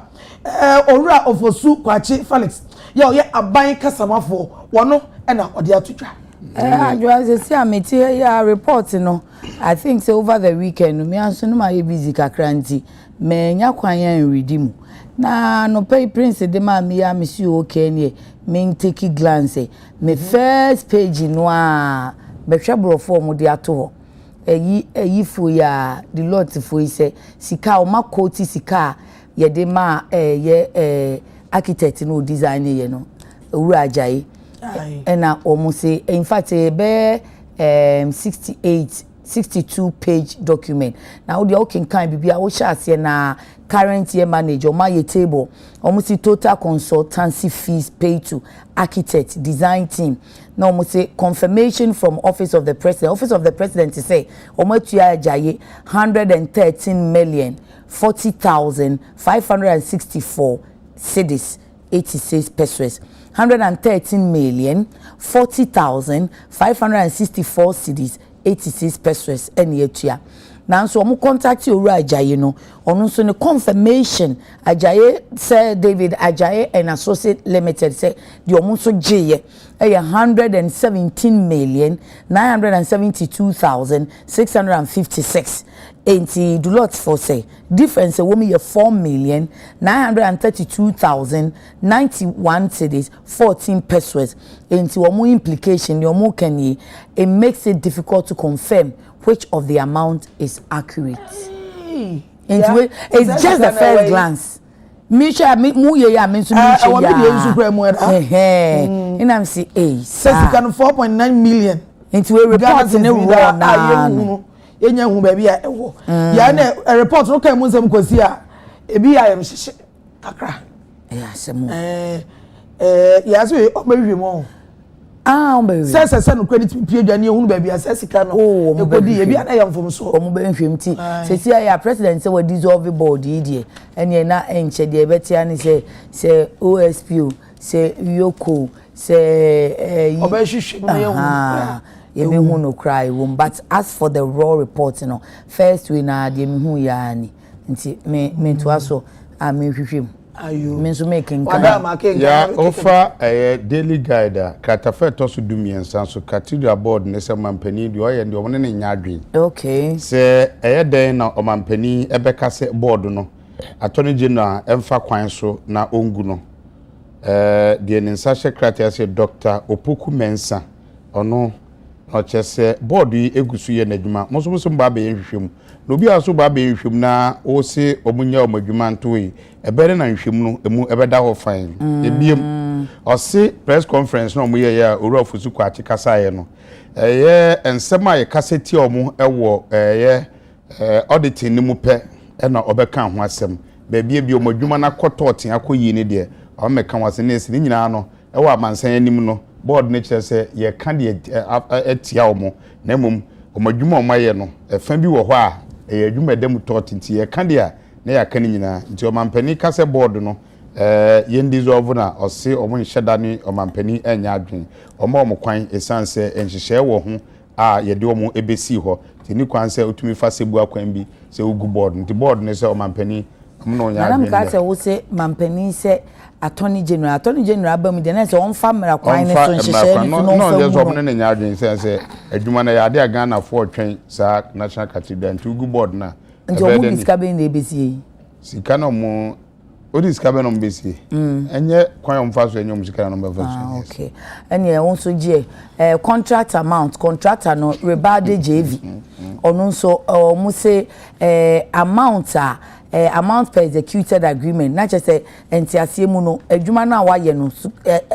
owura ofosu kwachi Felix ye aban kasamafo wono e na ode atudwa Adwa say ameti ya report no I think say over the weekend me anso no ma busy kakranti me nya kwan yan redeem na no pay prince de ma me ya me si okay ne me take glance me first page no a be hwebro form de ato ho eyi fo ya the lot fo ise sika o makoti sika ye de ma architect no design ye no owura ajayi and almost say in fact be 62 page document now the okay kan bibia wo sha ase na current year manager my table almost total consultancy fees paid to architect design team now almost say confirmation from office of the president to say almost ajaye 113,040,564 cedis 86 pesos 113,040,564 cedis 86 pesos any etua now so omo contact you Ajaye no ono so ne confirmation Ajaye say David Ajaye and Associate Limited say the omo so gye 117,972,656 enti do lot for say difference wo me 4,932,091 cedis 14 pesos enti omo implication the omo can it makes it difficult to confirm which of the amount is accurate. It's just the first glance. Misha mu ye ya mensu misha ya. And I'm say says you can 4.9 million. Into a report in a raw na. Enya hu ba bia ewo. Ya na a report no kan mu nsem kwasi a ebi ya yem hyehye kakra. Asem. Ya so o ma hwe mo. Say no credit piedwane ehunu ba bia say sika no ekodi ebi ana yamfom so omo be nhwem ti say ya president say we dissolve board ye ene na enche de betia ni say OSP say Yoko say obehwehwe no ye be hu no cry wom but as for the raw report no first we na de hu ya ni nti me to aso a me hwehwem ayo menso making ya offer daily guide Cathedral to so dumiensan so Cathedral board ne se mampani de oye de omne ne nyadwen okay se den na omampani ebeka se board no attorney general emfa kwan so na ongu no de ne nsa secretary se Dr. Opoku Mensa ono o chese board yi egusu ye nadwuma moso mba be nhwehwem no bi aso ba be nhwehwem na o se omunya omadwuma ntoyi ebere na nhwehwem no emu ebeda ho fine ebiem o se press conference no omuye ya owura ofusu kwa chikasa ye no ensema ye kaseti omu ewo audit ni mu pe na obeka ho asem ba bi omadwuma na kototen akoyi ne de o meka wase na esi nyina no ewo amansan anim no board ne kire se ye kan de etia omo na mum omadwuma omaye no efa bi wo ho a adwuma dem totinti ye kan de a na ya kan nyina nti omampani kase board no ye dissolve na o se omo nheda ni omampani enya adwen omo kwan esanse enhyehyɛ wo ho a ye de omo ebesi ho ti ni kwan se otumi fa sebu akwan bi se ugu board nti board ne se omampani Madam Kase wo say mampani say attorney general abam de na say on family kwan ne so nhyehyɛ no just open ne nyaadwen say adwuma na yade aga na for twen sa national cathedral to go board na nti omo disika be na ebesie sika na mo odi sika be na mbesie enye kwan omfa so enye sika na mbefa so okay ene won so je contract amount contractor no rebade JV onu so omo say amount amount per executed agreement na just say entiasie mu no adwuma na waye no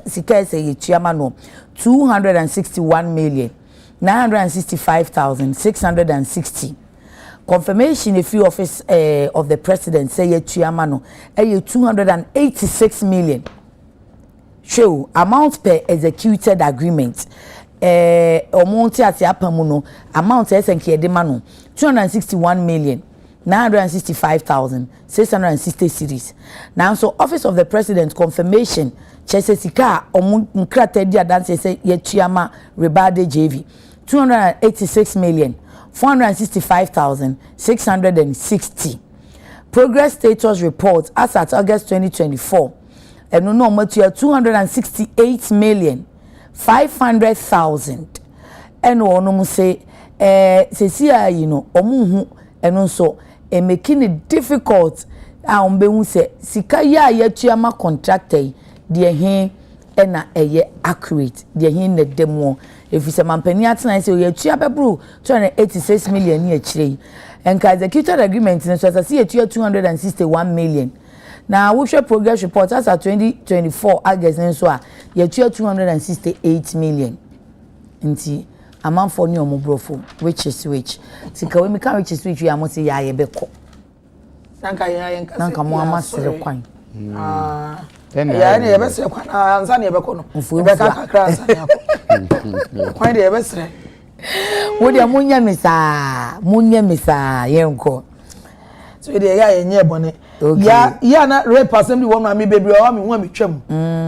sika say yetuama no 261,965,660 confirmation if you office of the president say yetuama no 286 million show amount per executed agreement amount at apamu no amount esenke de ma no 261,965,660 cedis. Now, so Office of the President confirmation, Chesesika, Omkrata dia dance say Yechiama Rebade JV, 286,465,660. Progress status report as at August 2024. And no material 268,500,000. And no say you know omuhu eno so making it difficult be say sika ya yetuama contractor de he na eye accurate de he na demo if say mampani atena say yetua bebru 286 million ni akire enka executed agreement no so say yetua 261 million na we share progress report as at 2024 August so a yetua 268 million nti amount for new omobrofo which is which sika we make which is which we am say ya ye beko nanka mo amasere kwan ya ne ye besere kwan ansa ne ye beko no ye beka kakra ansa ne akọ kwan de ye besere wo de munya misa yenko so de ya ye nye bone ya na rape assembly won ma me bebre o me hu me twam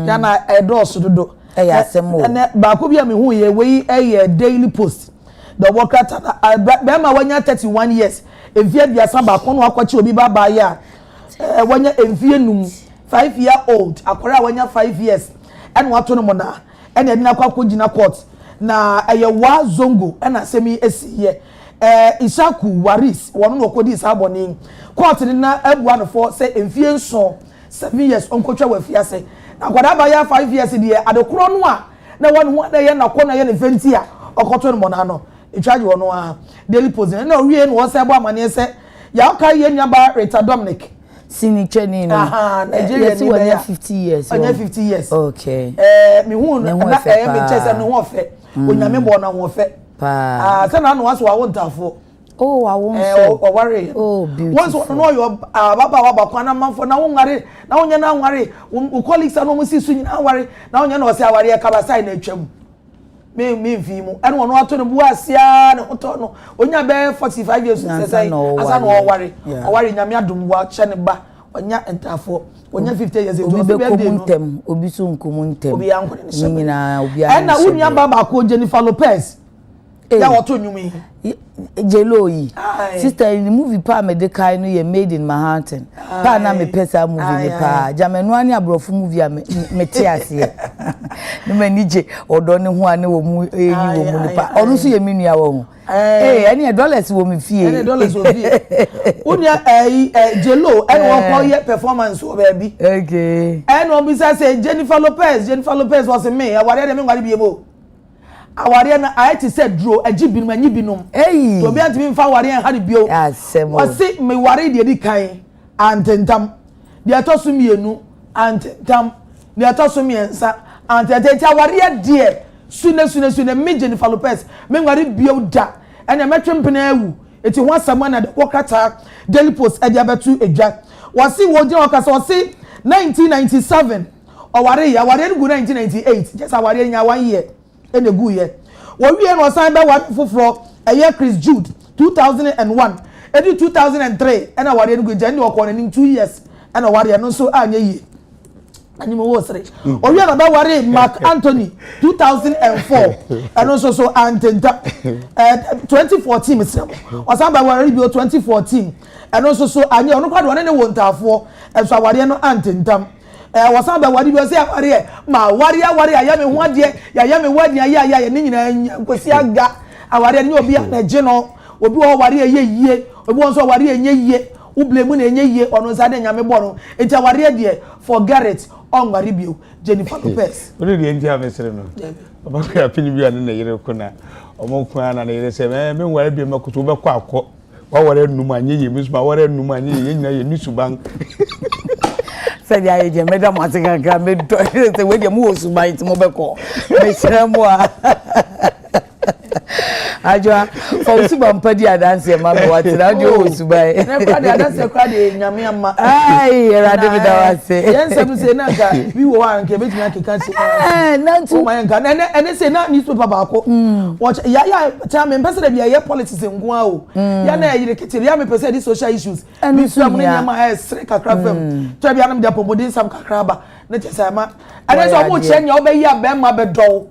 ya na edoso dodo and baako bi am hu ye we daily post the worker be ma wanya 31 years evie bia sa baako no akwachi obi baba ya wanya evie num 5-year-old akwara wanya 5 years and wato no na and edina kwakwo gina court na wa zongo and asemi esiye Isaku Waris wonu no kodi saboni court ni na ebuano for say evie nso 7 years onkotwa wafiase akwada ba ya 5 years die adekro no a na wonu na ye na kona ye ne fenti a okoto no mona no e charge wono a daily position na owie no wo se bo amane se ya ka ye nyaba Rita Dominic sini cheni no Nigeria ni be 50 years onye 50 years okay mi hu na me chese no ho fe onyame bo na ho fe pa se na no aso awo ntafo oh awon so o worry oh beautiful once no your baba wa bakwa na manfo na wo ngare na wonya na ngare wo colleagues no mo si su nyina ngare na wonya na o se aware e kaba sai na atwam me mfi mu ene wono ato ne bu asia ne hoto no onya be 45 years say asa no worry nyame adom wa che ne ba onya entafo onya 50 years obi be komuntem obi so nkomuntem obi yankone ne nyina obi a na unia baba ko Jennifer Lopez ya wato nyumi Jelo yi sister in the movie pa me de kai no ye made in Manhattan pa na me pesa movie ni pa jamenu ani abrofo movie a me te ase no mani je odo ne ho ane wo mu eyi wo mu ni pa onu so ye menua wo any dollars wo me fie any dollars wo fie unia Jelo and wo ko ye performance wo ba bi okay and one be say Jennifer Lopez was me aware de me ngare bi ebo aware na ayeti said draw agibinum anyibinum to be antimi mfa aware en hade bio o si me ware de di kan antentam de atoso mienu antentam de atoso miensa antete aware de sune me Jennifer Lopez me ngare bio da ene metwempena awu eti ho asama na de wokata daily post e de abetu edwa wo si wo je okasa wo si 1997 aware ya aware ngu 1998 just aware nya 1 year ene gu ye wo wie no san be wa foforo eye Chris Jude 2001 edi 2003 ena ware ngu je ndi okọ na 2 years ena ware no so anya yi Animo was rich. Or you are worry Mark Anthony 2004 and also so Antenta 2014 or somebody worry 2014 and also so I know quite one anyone for and so I worry no Antentam. Was somebody worry you say ma warrior I am one year I am a 1 year ya Nina I worry you be a general will be all worry a year or once worry a year. Ublemu na enye ye ono zade nyame bono enta ware de forget it on review Jennifer Lopez we dey enja mesere no baba ko ya pini bia na yere ko na omonko ana na yere se me ware bi makuto be kwa akọ wa ware num anye ye misuma ware num anye ye nyina ye nisuban said ya ye meda mo ateka gra me do se we de mo osuban ti mo be ko me sere mo a Ajwa for suba mpadi adanse ma me wati na de osuban na kwade adanse kwade nyame amma ai era de da wase yen se se na ga bi wo wan ke betumi akeka se na ntu my nka ene se na newspaper ba ko watch ya cha me pese de bia ye politics nko a o ya na yire kitiri ya me pese de social issues bi so am nyama sre kakra fam to bia na me de pomodin sam kakra ba na chese ma ene so mo che nya obeyi abema bedo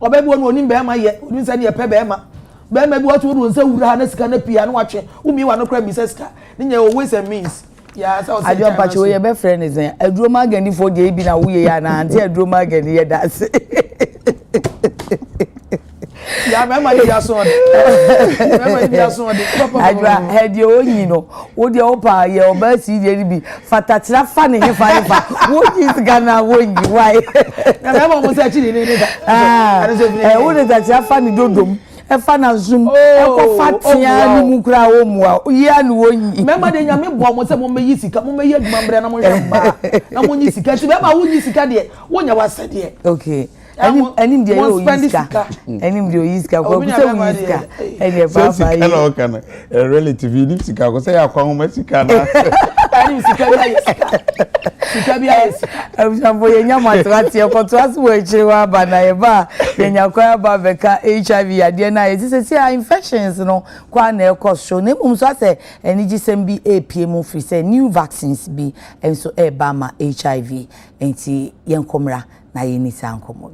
obebi wonu oni bema ye oni se ne ye pe bema bema bi watu wonu nse wura na sika na pia na watwe umi wa no kra mi sika ne nya always a means ya so say ajo pacho ye be friend is aduro magani for je bi na wuye ya na anti aduro magani ye das ya mema ni ya so de mema ni ya so de ajo head onyi no wo de opa ye oba si de bi fatatira fa ne he fa wo ji sika na wonyi why na mema mo se chi ni wo de tatira fa ni dodom e fa na zoom e ko fatia ni mu kura wo mu a ya ni wonyi mema de nyame bo mo se mo meyi sika mo meyi aduma mbre na mo hwemba na mo nyi sika ti mema wo nyi sika de wonya wase de okay enim de yo yiska enim de yiska ko se yiska ene baba yi hello kana relative ni sika ko se ya kwa ho sika na enim sika ya sika bia abambo ye nyama twati e ko twas wo echire wa ba na ye ba ye nyakwa ba beka HIV ade na ye se infections no kwa na e ko so ne mum so ase eni gisem bi APM free say new vaccines bi enso e ba ma HIV enti ye nkomra na ye ni sankomo